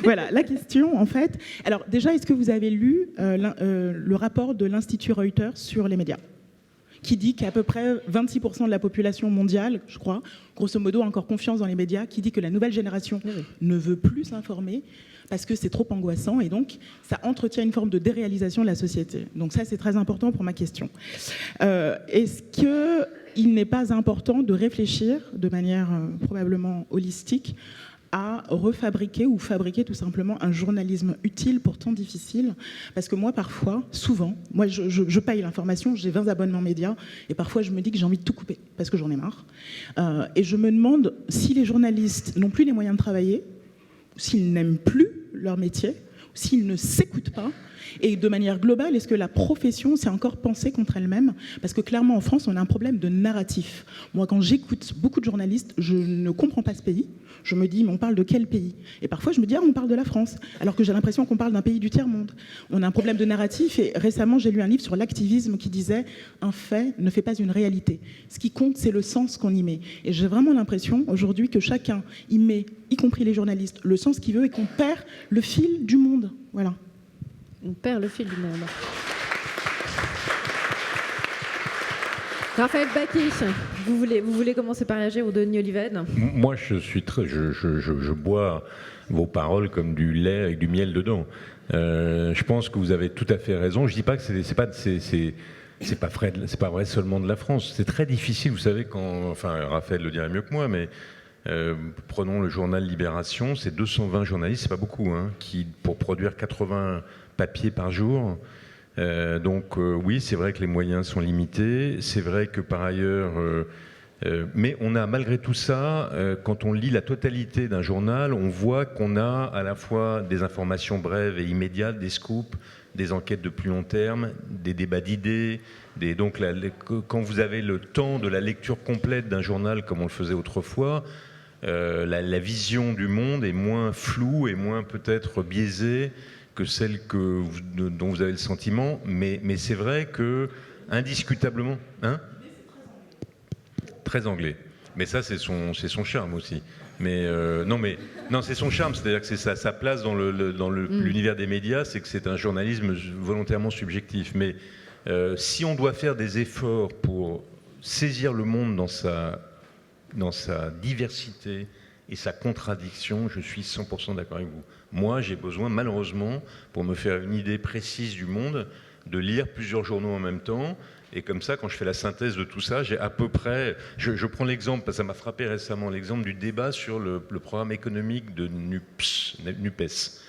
[SPEAKER 11] Voilà, la question, en fait. Alors, déjà, est-ce que vous avez lu le rapport de l'Institut Reuters sur les médias, qui dit qu'à peu près 26% de la population mondiale, je crois, grosso modo, a encore confiance dans les médias, qui dit que la nouvelle génération ne veut plus s'informer parce que c'est trop angoissant et donc ça entretient une forme de déréalisation de la société. Donc ça, c'est très important pour ma question. Est-ce qu'il n'est pas important de réfléchir de manière probablement holistique à refabriquer ou fabriquer tout simplement un journalisme utile pourtant difficile? Parce que moi, parfois, souvent, moi je paye l'information, j'ai 20 abonnements médias, et parfois je me dis que j'ai envie de tout couper, parce que j'en ai marre. Et je me demande si les journalistes n'ont plus les moyens de travailler, s'ils n'aiment plus leur métier, s'ils ne s'écoutent pas, et de manière globale, est-ce que la profession s'est encore pensée contre elle-même? Parce que clairement, en France, on a un problème de narratif. Moi, quand j'écoute beaucoup de journalistes, je ne comprends pas ce pays. Je me dis, mais on parle de quel pays? Et parfois, je me dis, on parle de la France, alors que j'ai l'impression qu'on parle d'un pays du tiers-monde. On a un problème de narratif, et récemment, j'ai lu un livre sur l'activisme qui disait, un fait ne fait pas une réalité. Ce qui compte, c'est le sens qu'on y met. Et j'ai vraiment l'impression, aujourd'hui, que chacun y met, y compris les journalistes, le sens qu'il veut, et qu'on perd le fil du monde. Voilà.
[SPEAKER 8] On perd le fil du monde. Raphaël Baquet, vous voulez commencer par réagir au Denis Olivède?
[SPEAKER 1] Moi, je bois vos paroles comme du lait avec du miel dedans. Je pense que vous avez tout à fait raison. Je dis pas que c'est pas vrai seulement de la France. C'est très difficile, vous savez, Raphaël le dirait mieux que moi, mais Prenons le journal Libération, c'est 220 journalistes, c'est pas beaucoup, hein, pour produire 80 papiers par jour. Donc oui, c'est vrai que les moyens sont limités. C'est vrai que par ailleurs, mais on a malgré tout ça, quand on lit la totalité d'un journal, on voit qu'on a à la fois des informations brèves et immédiates, des scoops, des enquêtes de plus long terme, des débats d'idées. Donc quand vous avez le temps de la lecture complète d'un journal comme on le faisait autrefois, la vision du monde est moins floue et moins peut-être biaisée que celle dont vous avez le sentiment. Mais c'est vrai que, indiscutablement... Hein, très anglais. Mais ça, c'est son charme aussi. Mais non, c'est son charme. C'est-à-dire que c'est sa place dans l'univers des médias, c'est que c'est un journalisme volontairement subjectif. Mais si on doit faire des efforts pour saisir le monde dans sa diversité et sa contradiction, je suis 100% d'accord avec vous. Moi, j'ai besoin, malheureusement, pour me faire une idée précise du monde, de lire plusieurs journaux en même temps. Et comme ça, quand je fais la synthèse de tout ça, j'ai à peu près... Je prends l'exemple, parce que ça m'a frappé récemment, l'exemple du débat sur le programme économique de NUPES.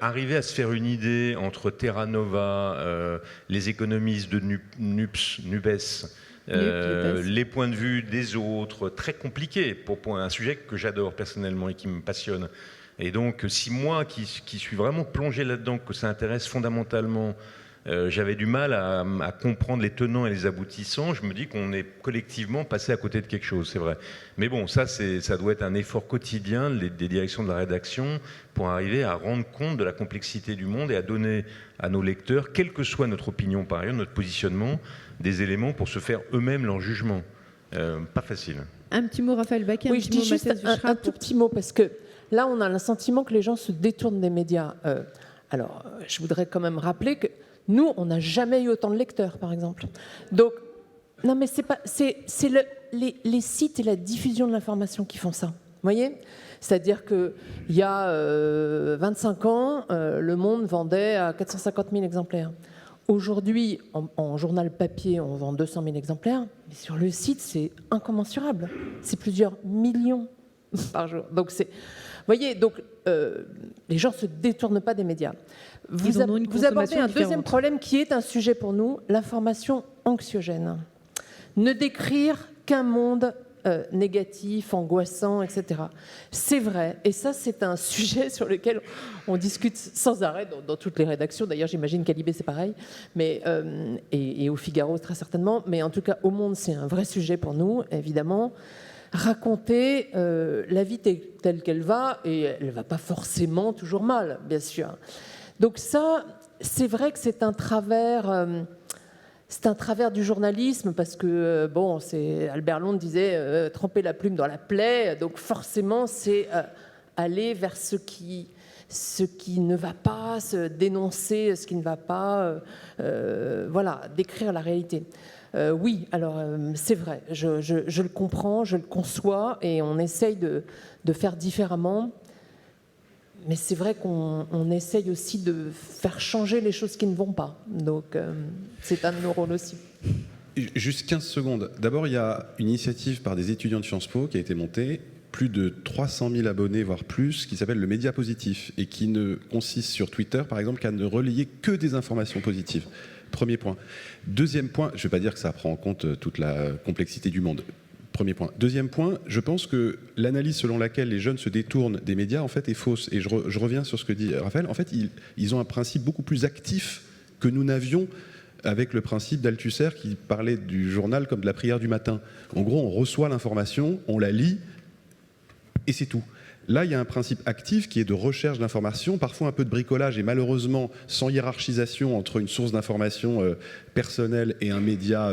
[SPEAKER 1] Arriver à se faire une idée entre Terra Nova, les économistes de NUPES, les points de vue des autres, très compliqué, pour un sujet que j'adore personnellement et qui me passionne. Et donc, si moi, qui suis vraiment plongé là-dedans, que ça intéresse fondamentalement, j'avais du mal à comprendre les tenants et les aboutissants, je me dis qu'on est collectivement passé à côté de quelque chose, c'est vrai. Mais bon, ça doit être un effort quotidien des directions de la rédaction pour arriver à rendre compte de la complexité du monde et à donner à nos lecteurs, quelle que soit notre opinion par ailleurs, notre positionnement, des éléments pour se faire eux-mêmes leur jugement. Pas facile.
[SPEAKER 8] Un petit mot, Raphaël Baquet.
[SPEAKER 13] Oui, je dis juste un tout petit mot, parce que là, on a le sentiment que les gens se détournent des médias. Alors, je voudrais quand même rappeler que nous, on n'a jamais eu autant de lecteurs, par exemple. Donc, non, mais c'est les sites et la diffusion de l'information qui font ça. Vous voyez ? C'est-à-dire qu'il y a 25 ans, Le Monde vendait à 450 000 exemplaires. Aujourd'hui, en journal papier, on vend 200 000 exemplaires, mais sur le site, c'est incommensurable. C'est plusieurs millions par jour. Donc, vous voyez, donc, les gens ne se détournent pas des médias. Vous abordez un deuxième problème qui est un sujet pour nous, l'information anxiogène. Ne décrire qu'un monde négatif, angoissant, etc. C'est vrai, et ça c'est un sujet sur lequel on discute sans arrêt dans toutes les rédactions. D'ailleurs, j'imagine qu'à Libé c'est pareil, mais, et au Figaro très certainement, mais en tout cas au Monde c'est un vrai sujet pour nous, évidemment. Raconter la vie telle qu'elle va, et elle ne va pas forcément toujours mal, bien sûr. Donc ça, c'est vrai que c'est un travers du journalisme, parce que, bon, Albert Londres disait tremper la plume dans la plaie, donc forcément, c'est aller vers ce qui ne va pas, dénoncer ce qui ne va pas, voilà, décrire la réalité. Oui, alors c'est vrai, je le comprends, je le conçois, et on essaye de faire différemment. Mais c'est vrai qu'on essaye aussi de faire changer les choses qui ne vont pas. Donc, c'est un de nos rôles aussi.
[SPEAKER 5] Juste 15 secondes. D'abord, il y a une initiative par des étudiants de Sciences Po qui a été montée, plus de 300 000 abonnés, voire plus, qui s'appelle le Média Positif et qui ne consiste sur Twitter, par exemple, qu'à ne relayer que des informations positives. Premier point. Deuxième point, je ne vais pas dire que ça prend en compte toute la complexité du monde. Premier point. Deuxième point, je pense que l'analyse selon laquelle les jeunes se détournent des médias, en fait, est fausse. Et je reviens sur ce que dit Raphaël. En fait, ils ont un principe beaucoup plus actif que nous n'avions avec le principe d'Althusser qui parlait du journal comme de la prière du matin. En gros, on reçoit l'information, on la lit, et c'est tout. Là, il y a un principe actif qui est de recherche d'information, parfois un peu de bricolage et malheureusement sans hiérarchisation entre une source d'information personnelle et un média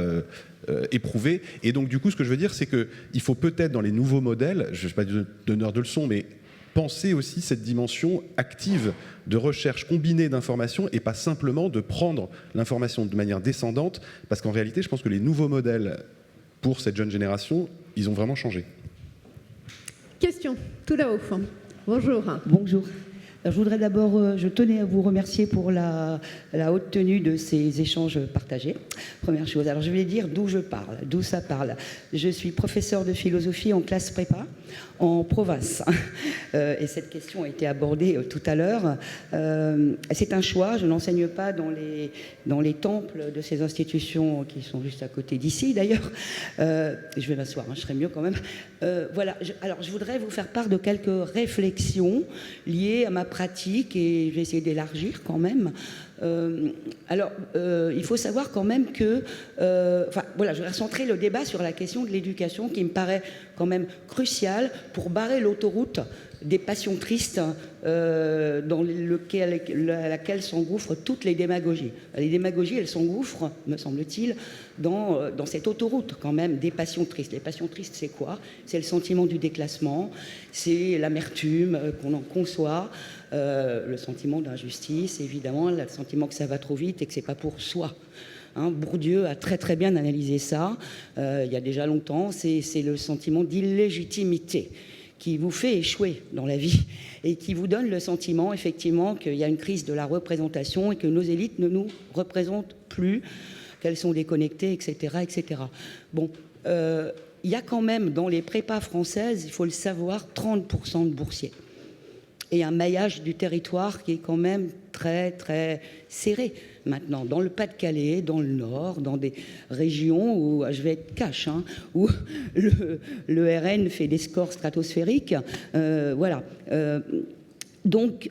[SPEAKER 5] éprouvé. Et donc, du coup, ce que je veux dire, c'est qu'il faut peut-être dans les nouveaux modèles, je ne suis pas donneur de leçons, mais penser aussi cette dimension active de recherche combinée d'informations et pas simplement de prendre l'information de manière descendante, parce qu'en réalité, je pense que les nouveaux modèles pour cette jeune génération, ils ont vraiment changé.
[SPEAKER 8] Question, tout là-haut. Bonjour.
[SPEAKER 12] Bonjour. Je voudrais d'abord, je tenais à vous remercier pour la haute tenue de ces échanges partagés. Première chose, alors je vais dire d'où je parle, d'où ça parle. Je suis professeur de philosophie en classe prépa, en province. Et cette question a été abordée tout à l'heure. C'est un choix, je n'enseigne pas dans les temples de ces institutions qui sont juste à côté d'ici d'ailleurs. Je vais m'asseoir, je serai mieux quand même. Voilà, alors je voudrais vous faire part de quelques réflexions liées à ma pratique et je vais essayer d'élargir quand même. Il faut savoir quand même que... je vais recentrer le débat sur la question de l'éducation qui me paraît quand même cruciale pour barrer l'autoroute des passions tristes dans laquelle s'engouffrent toutes les démagogies. Les démagogies, elles s'engouffrent, me semble-t-il, dans cette autoroute quand même des passions tristes. Les passions tristes, c'est quoi? C'est le sentiment du déclassement, c'est l'amertume qu'on en conçoit, le sentiment d'injustice, évidemment, le sentiment que ça va trop vite et que c'est pas pour soi. Bourdieu a très très bien analysé ça, il y a déjà longtemps, c'est le sentiment d'illégitimité qui vous fait échouer dans la vie et qui vous donne le sentiment effectivement qu'il y a une crise de la représentation et que nos élites ne nous représentent plus, qu'elles sont déconnectées, etc. etc. Bon, il y a quand même dans les prépas françaises, il faut le savoir, 30% de boursiers. Et un maillage du territoire qui est quand même très très serré maintenant, dans le Pas-de-Calais, dans le Nord, dans des régions où, je vais être cash, où le RN fait des scores stratosphériques. Voilà. Donc,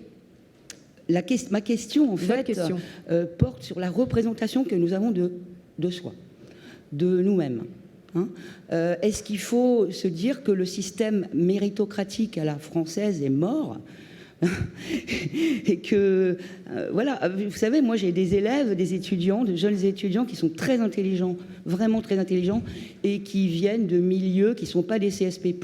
[SPEAKER 12] ma question, en fait, porte sur la représentation que nous avons de soi, de nous-mêmes. Est-ce qu'il faut se dire que le système méritocratique à la française est mort ? Et que, voilà, vous savez, moi j'ai des élèves, des étudiants, de jeunes étudiants qui sont très intelligents, vraiment très intelligents, et qui viennent de milieux qui ne sont pas des CSP+,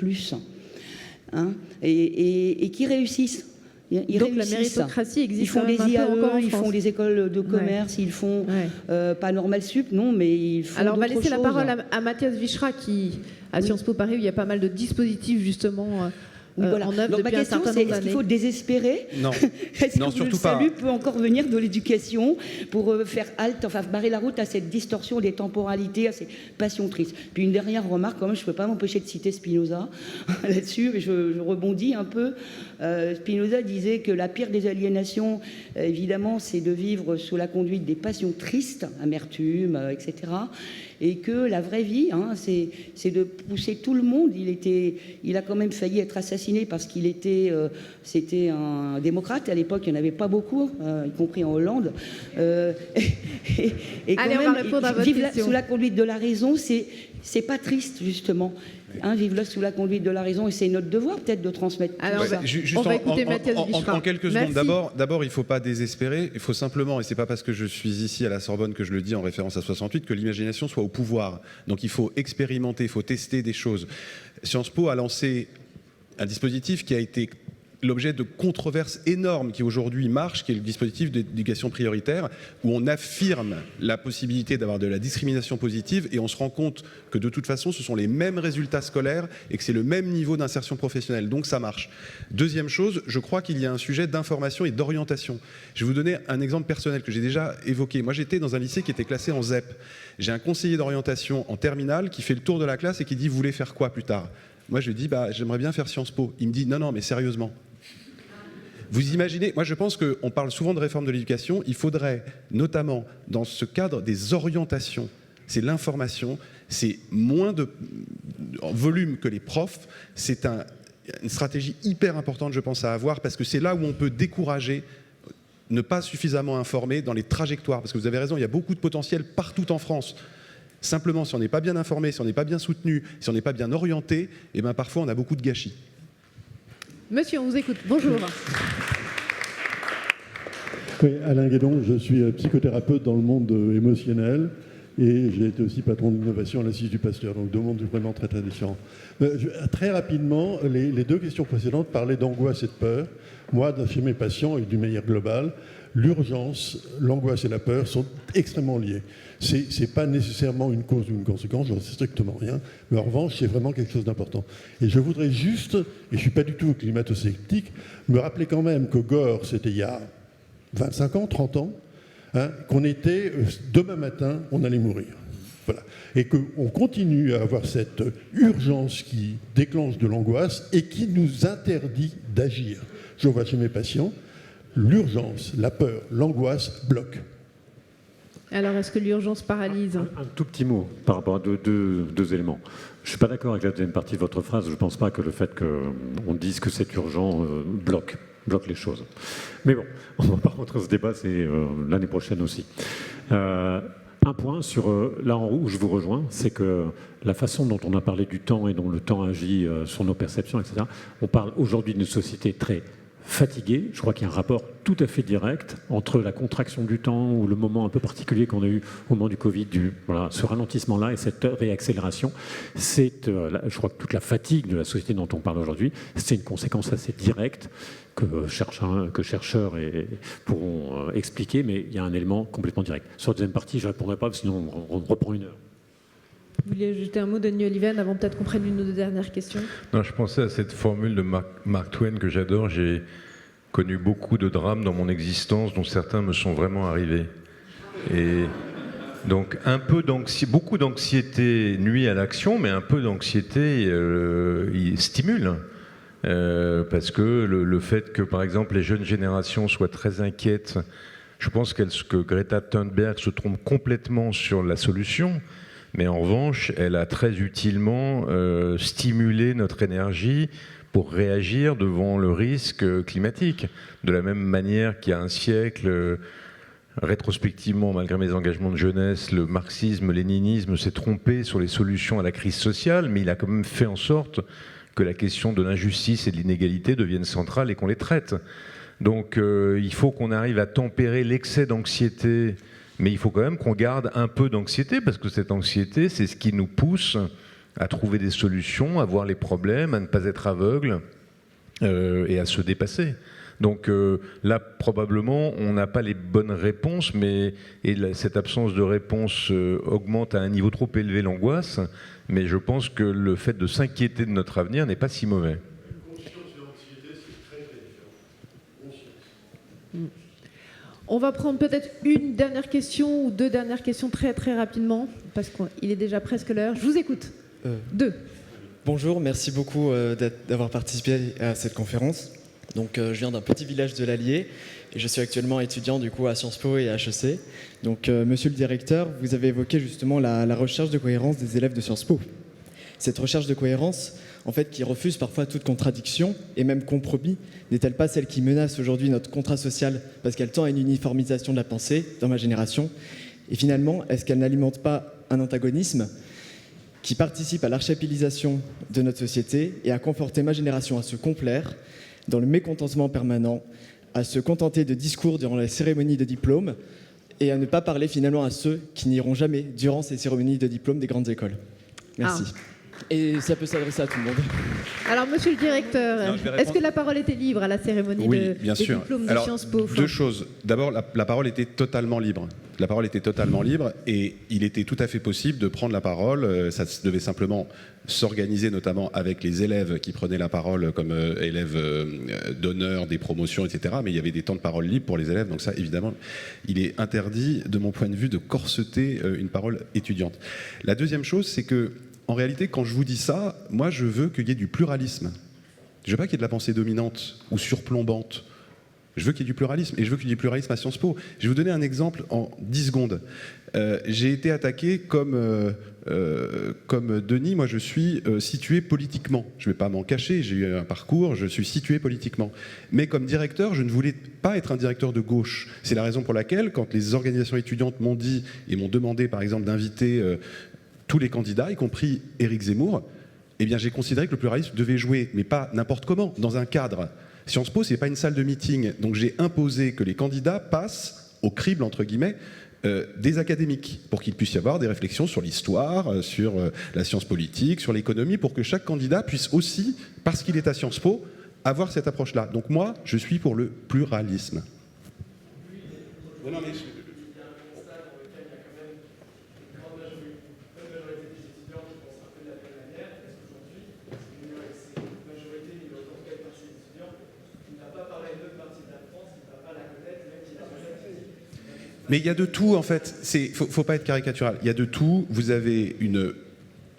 [SPEAKER 12] et qui réussissent.
[SPEAKER 8] Donc la méritocratie existe.
[SPEAKER 12] Ils font des IAE, ils font des écoles de commerce, ils font pas Normal Sup, non, mais ils font.
[SPEAKER 8] Alors on va
[SPEAKER 12] d'autres
[SPEAKER 8] laisser la
[SPEAKER 12] choses.
[SPEAKER 8] parole à Mathias Vichra qui, à Sciences Po Paris, où il y a pas mal de dispositifs justement.
[SPEAKER 12] Voilà.
[SPEAKER 8] En œuvre
[SPEAKER 12] Donc ma
[SPEAKER 8] depuis un
[SPEAKER 12] question,
[SPEAKER 8] certain
[SPEAKER 12] c'est
[SPEAKER 8] nombre
[SPEAKER 12] est-ce qu'il
[SPEAKER 8] d'années.
[SPEAKER 12] faut désespérer?
[SPEAKER 5] Non,
[SPEAKER 12] Est-ce
[SPEAKER 5] non,
[SPEAKER 12] que
[SPEAKER 5] surtout
[SPEAKER 12] le salut
[SPEAKER 5] pas.
[SPEAKER 12] peut encore venir de l'éducation pour faire halte, enfin barrer la route à cette distorsion des temporalités, à ces passions tristes? Puis une dernière remarque, quand même, je ne peux pas m'empêcher de citer Spinoza là-dessus, mais je rebondis un peu. Spinoza disait que la pire des aliénations, évidemment, c'est de vivre sous la conduite des passions tristes, amertume, etc. Et que la vraie vie, c'est de pousser tout le monde. Il a quand même failli être assassiné parce qu'il c'était un démocrate. À l'époque, il n'y en avait pas beaucoup, y compris en Hollande. Et quand
[SPEAKER 8] Allez, on va répondre à votre
[SPEAKER 12] vivre
[SPEAKER 8] question.
[SPEAKER 12] sous la conduite de la raison, c'est pas triste, justement. Vivre sous la conduite de la raison, et c'est notre devoir peut-être de transmettre.
[SPEAKER 8] Alors,
[SPEAKER 12] tout ça.
[SPEAKER 8] juste on va écouter Mathias Vichra.
[SPEAKER 5] En quelques
[SPEAKER 8] Merci.
[SPEAKER 5] secondes, d'abord, il ne faut pas désespérer. Il faut simplement, et c'est pas parce que je suis ici à la Sorbonne que je le dis en référence à 68, que l'imagination soit au pouvoir. Donc il faut expérimenter, il faut tester des choses. Sciences Po a lancé un dispositif qui a été l'objet de controverses énormes qui aujourd'hui marche, qui est le dispositif d'éducation prioritaire, où on affirme la possibilité d'avoir de la discrimination positive et on se rend compte que de toute façon ce sont les mêmes résultats scolaires et que c'est le même niveau d'insertion professionnelle, donc ça marche. Deuxième chose, je crois qu'il y a un sujet d'information et d'orientation. Je vais vous donner un exemple personnel que j'ai déjà évoqué. Moi j'étais dans un lycée qui était classé en ZEP. J'ai un conseiller d'orientation en terminale qui fait le tour de la classe et qui dit « Vous voulez faire quoi plus tard ?» Moi je lui dis « J'aimerais bien faire Sciences Po ». Il me dit « Non, mais sérieusement ». Vous imaginez, moi je pense qu'on parle souvent de réforme de l'éducation, il faudrait notamment dans ce cadre des orientations, c'est l'information, c'est moins de volume que les profs, c'est une stratégie hyper importante je pense à avoir parce que c'est là où on peut décourager, ne pas suffisamment informer dans les trajectoires, parce que vous avez raison, il y a beaucoup de potentiel partout en France. Simplement si on n'est pas bien informé, si on n'est pas bien soutenu, si on n'est pas bien orienté, et bien parfois on a beaucoup de gâchis.
[SPEAKER 8] Monsieur, on vous écoute. Bonjour.
[SPEAKER 14] Oui, Alain Guédon, je suis psychothérapeute dans le monde émotionnel et j'ai été aussi patron d'innovation à l'Institut Pasteur, donc deux mondes vraiment très très différents. Très rapidement, les deux questions précédentes parlaient d'angoisse et de peur. Moi, chez mes patients et d'une manière globale, l'urgence, l'angoisse et la peur sont extrêmement liés. C'est pas nécessairement une cause ou une conséquence, j'en sais strictement rien, mais en revanche, c'est vraiment quelque chose d'important. Et je voudrais juste, et je ne suis pas du tout climato-sceptique, me rappeler quand même que Gore, c'était il y a 25 ans, 30 ans, hein, qu'on était, demain matin, on allait mourir. Voilà. Et qu'on continue à avoir cette urgence qui déclenche de l'angoisse et qui nous interdit d'agir. Je vois chez mes patients, l'urgence, la peur, l'angoisse bloquent.
[SPEAKER 8] Alors, est-ce que l'urgence paralyse?
[SPEAKER 21] Un tout petit mot par rapport à deux éléments. Je ne suis pas d'accord avec la deuxième partie de votre phrase. Je ne pense pas que le fait qu'on dise que c'est urgent bloque les choses. Mais bon, on ne va pas rentrer dans ce débat, c'est l'année prochaine aussi. Un point sur là en où je vous rejoins, c'est que la façon dont on a parlé du temps et dont le temps agit sur nos perceptions, etc., on parle aujourd'hui d'une société très fatiguée. Je crois qu'il y a un rapport tout à fait direct entre la contraction du temps ou le moment un peu particulier qu'on a eu au moment du Covid, voilà, ce ralentissement-là et cette réaccélération. Je crois que toute la fatigue de la société dont on parle aujourd'hui, c'est une conséquence assez directe que chercheurs pourront expliquer, mais il y a un élément complètement direct. Sur la deuxième partie, je ne répondrai pas, sinon on reprend une heure.
[SPEAKER 8] Vous vouliez ajouter un mot, Denis Oliven, avant peut-être qu'on prenne une ou deux dernières questions?
[SPEAKER 1] Non, je pensais à cette formule de Mark Twain que j'adore. J'ai connu beaucoup de drames dans mon existence, dont certains me sont vraiment arrivés. Et donc, beaucoup d'anxiété nuit à l'action, mais un peu d'anxiété il stimule. Parce que le fait que, par exemple, les jeunes générations soient très inquiètes, je pense que Greta Thunberg se trompe complètement sur la solution, mais en revanche, elle a très utilement stimulé notre énergie pour réagir devant le risque climatique. De la même manière qu'il y a un siècle, rétrospectivement, malgré mes engagements de jeunesse, le marxisme, le léninisme s'est trompé sur les solutions à la crise sociale, mais il a quand même fait en sorte que la question de l'injustice et de l'inégalité devienne centrale et qu'on les traite. Donc il faut qu'on arrive à tempérer l'excès d'anxiété, mais il faut quand même qu'on garde un peu d'anxiété, parce que cette anxiété, c'est ce qui nous pousse à trouver des solutions, à voir les problèmes, à ne pas être aveugle et à se dépasser. Donc là, probablement, on n'a pas les bonnes réponses, cette absence de réponse augmente à un niveau trop élevé l'angoisse, mais je pense que le fait de s'inquiéter de notre avenir n'est pas si mauvais.
[SPEAKER 8] On va prendre peut-être une dernière question ou deux dernières questions très très rapidement, parce qu'il est déjà presque l'heure. Je vous écoute. Deux.
[SPEAKER 15] Bonjour, merci beaucoup d'avoir participé à cette conférence. Donc, je viens d'un petit village de l'Allier et je suis actuellement étudiant du coup à Sciences Po et à HEC. Donc, monsieur le directeur, vous avez évoqué justement la recherche de cohérence des élèves de Sciences Po. Cette recherche de cohérence, en fait, qui refuse parfois toute contradiction et même compromis, n'est-elle pas celle qui menace aujourd'hui notre contrat social parce qu'elle tend à une uniformisation de la pensée dans ma génération? Et finalement, est-ce qu'elle n'alimente pas un antagonisme qui participe à l'archipélisation de notre société et à conforter ma génération à se complaire dans le mécontentement permanent, à se contenter de discours durant les cérémonies de diplôme et à ne pas parler finalement à ceux qui n'iront jamais durant ces cérémonies de diplôme des grandes écoles. Merci. Et ça peut s'adresser à tout le monde.
[SPEAKER 8] Alors, monsieur le directeur, est-ce que la parole était libre à la cérémonie des diplômes de Sciences Po?
[SPEAKER 5] Deux choses. D'abord, la parole était totalement libre. La parole était totalement libre et il était tout à fait possible de prendre la parole. Ça devait simplement s'organiser, notamment avec les élèves qui prenaient la parole comme élèves d'honneur, des promotions, etc. Mais il y avait des temps de parole libres pour les élèves. Donc ça, évidemment, il est interdit, de mon point de vue, de corseter une parole étudiante. La deuxième chose, c'est que en réalité, quand je vous dis ça, moi, je veux qu'il y ait du pluralisme. Je veux pas qu'il y ait de la pensée dominante ou surplombante. Je veux qu'il y ait du pluralisme, et je veux qu'il y ait du pluralisme à Sciences Po. Je vais vous donner un exemple en 10 secondes. J'ai été attaqué comme Denis. Moi, je suis situé politiquement. Je ne vais pas m'en cacher, j'ai eu un parcours, je suis situé politiquement. Mais comme directeur, je ne voulais pas être un directeur de gauche. C'est la raison pour laquelle, quand les organisations étudiantes m'ont dit et m'ont demandé, par exemple, d'inviter tous les candidats, y compris Éric Zemmour, eh bien, j'ai considéré que le pluralisme devait jouer, mais pas n'importe comment, dans un cadre. Sciences Po, c'est pas une salle de meeting, donc j'ai imposé que les candidats passent au crible, entre guillemets, des académiques, pour qu'il puisse y avoir des réflexions sur l'histoire, sur la science politique, sur l'économie, pour que chaque candidat puisse aussi, parce qu'il est à Sciences Po, avoir cette approche-là. Donc moi, je suis pour le pluralisme. Non, mais Mais il y a de tout, en fait. Faut pas être caricatural. Il y a de tout. Vous avez une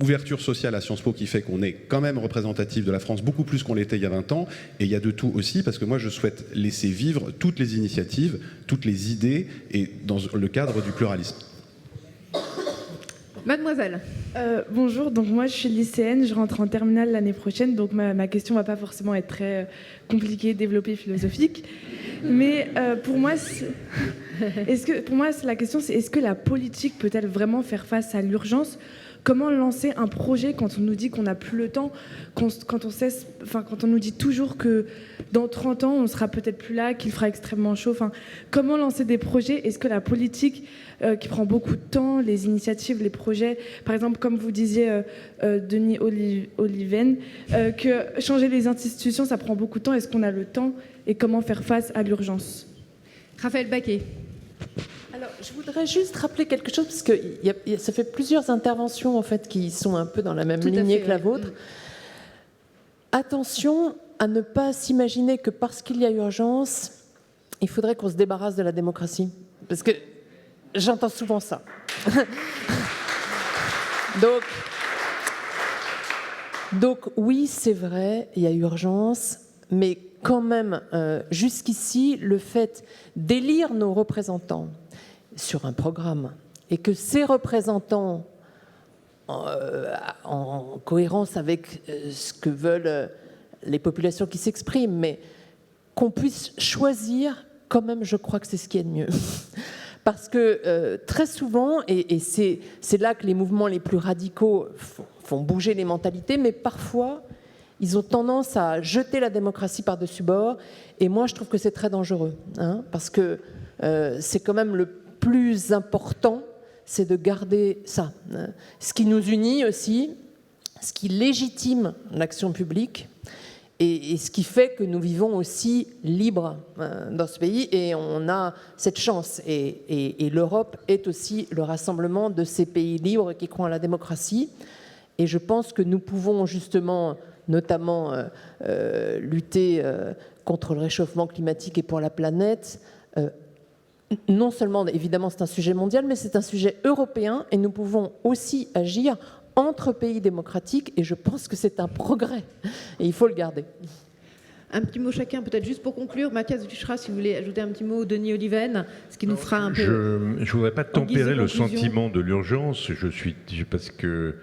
[SPEAKER 5] ouverture sociale à Sciences Po qui fait qu'on est quand même représentatif de la France, beaucoup plus qu'on l'était il y a 20 ans. Et il y a de tout aussi, parce que moi, je souhaite laisser vivre toutes les initiatives, toutes les idées, et dans le cadre du pluralisme.
[SPEAKER 3] Mademoiselle.
[SPEAKER 16] Bonjour, donc moi je suis lycéenne, je rentre en terminale l'année prochaine, donc ma question ne va pas forcément être très compliquée, développée, philosophique. Mais pour moi, la question c'est est-ce que la politique peut-elle vraiment faire face à l'urgence ? Comment lancer un projet quand on nous dit qu'on n'a plus le temps, quand on nous dit toujours que dans 30 ans on ne sera peut-être plus là, qu'il fera extrêmement chaud. Comment lancer des projets ? Est-ce que la politique qui prend beaucoup de temps, les initiatives, les projets, par exemple comme vous disiez Denis Oliven, que changer les institutions ça prend beaucoup de temps, est-ce qu'on a le temps et comment faire face à l'urgence ?
[SPEAKER 3] Raphaël Baquet.
[SPEAKER 13] Alors, je voudrais juste rappeler quelque chose, parce que ça fait plusieurs interventions en fait, qui sont un peu dans la même lignée que la vôtre. Attention à ne pas s'imaginer que parce qu'il y a urgence, il faudrait qu'on se débarrasse de la démocratie. Parce que j'entends souvent ça. Donc oui, c'est vrai, il y a urgence, mais quand même, jusqu'ici, le fait d'élire nos représentants sur un programme et que ces représentants, en cohérence avec ce que veulent les populations qui s'expriment, mais qu'on puisse choisir, quand même, je crois que c'est ce qui est de mieux. Parce que très souvent, et c'est là que les mouvements les plus radicaux font bouger les mentalités, mais parfois, ils ont tendance à jeter la démocratie par-dessus bord. Et moi, je trouve que c'est très dangereux. Parce que c'est quand même le plus important, c'est de garder ça. Ce qui nous unit aussi, ce qui légitime l'action publique, et ce qui fait que nous vivons aussi libres dans ce pays, et on a cette chance. Et l'Europe est aussi le rassemblement de ces pays libres qui croient en la démocratie. Et je pense que nous pouvons justement, notamment, lutter contre le réchauffement climatique et pour la planète. Non seulement, évidemment, c'est un sujet mondial, mais c'est un sujet européen, et nous pouvons aussi agir entre pays démocratiques, et je pense que c'est un progrès, et il faut le garder.
[SPEAKER 3] Un petit mot chacun, peut-être juste pour conclure. Mathias Duchra, si vous voulez ajouter un petit mot, Denis Oliven, ce qui nous fera un peu...
[SPEAKER 1] Je ne voudrais pas tempérer le sentiment de l'urgence, parce que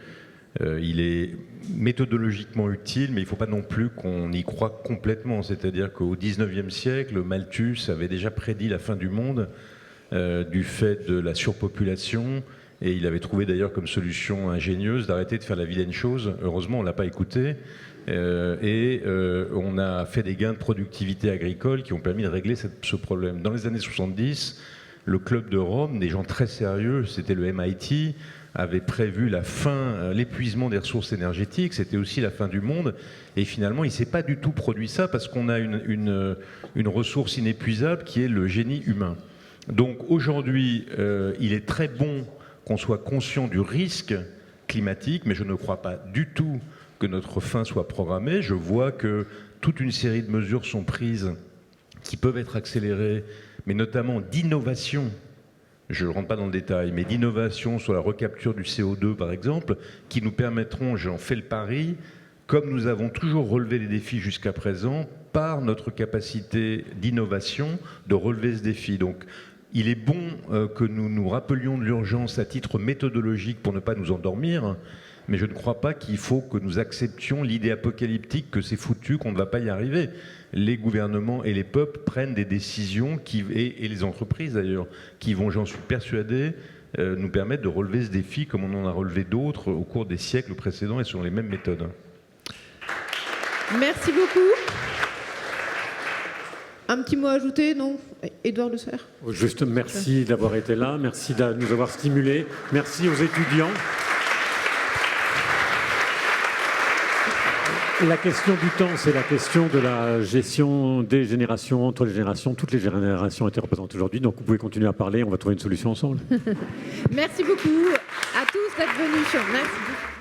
[SPEAKER 1] il est méthodologiquement utile, mais il ne faut pas non plus qu'on y croie complètement. C'est-à-dire qu'au XIXe siècle, Malthus avait déjà prédit la fin du monde du fait de la surpopulation, et il avait trouvé d'ailleurs comme solution ingénieuse d'arrêter de faire la vilaine chose. Heureusement, on ne l'a pas écouté, et on a fait des gains de productivité agricole qui ont permis de régler ce problème. Dans les années 70, le Club de Rome, des gens très sérieux, c'était le MIT, avait prévu la fin, l'épuisement des ressources énergétiques, c'était aussi la fin du monde, et finalement il ne s'est pas du tout produit ça parce qu'on a une ressource inépuisable qui est le génie humain. Donc aujourd'hui, il est très bon qu'on soit conscient du risque climatique, mais je ne crois pas du tout que notre fin soit programmée. Je vois que toute une série de mesures sont prises qui peuvent être accélérées, mais notamment d'innovation. Je ne rentre pas dans le détail, mais d'innovation sur la recapture du CO2, par exemple, qui nous permettront, j'en fais le pari, comme nous avons toujours relevé les défis jusqu'à présent, par notre capacité d'innovation, de relever ce défi. Donc, il est bon que nous nous rappelions de l'urgence à titre méthodologique pour ne pas nous endormir, mais je ne crois pas qu'il faut que nous acceptions l'idée apocalyptique que c'est foutu, qu'on ne va pas y arriver. Les gouvernements et les peuples prennent des décisions, et les entreprises d'ailleurs, qui vont, j'en suis persuadé, nous permettre de relever ce défi comme on en a relevé d'autres au cours des siècles précédents et selon les mêmes méthodes.
[SPEAKER 3] Merci beaucoup. Un petit mot à ajouter, non ? Édouard Le Serre.
[SPEAKER 21] Juste merci d'avoir été là, merci de nous avoir stimulés, merci aux étudiants. La question du temps, c'est la question de la gestion des générations, entre les générations. Toutes les générations étaient représentées aujourd'hui, donc vous pouvez continuer à parler, on va trouver une solution ensemble.
[SPEAKER 8] Merci beaucoup à tous d'être venus. Merci beaucoup.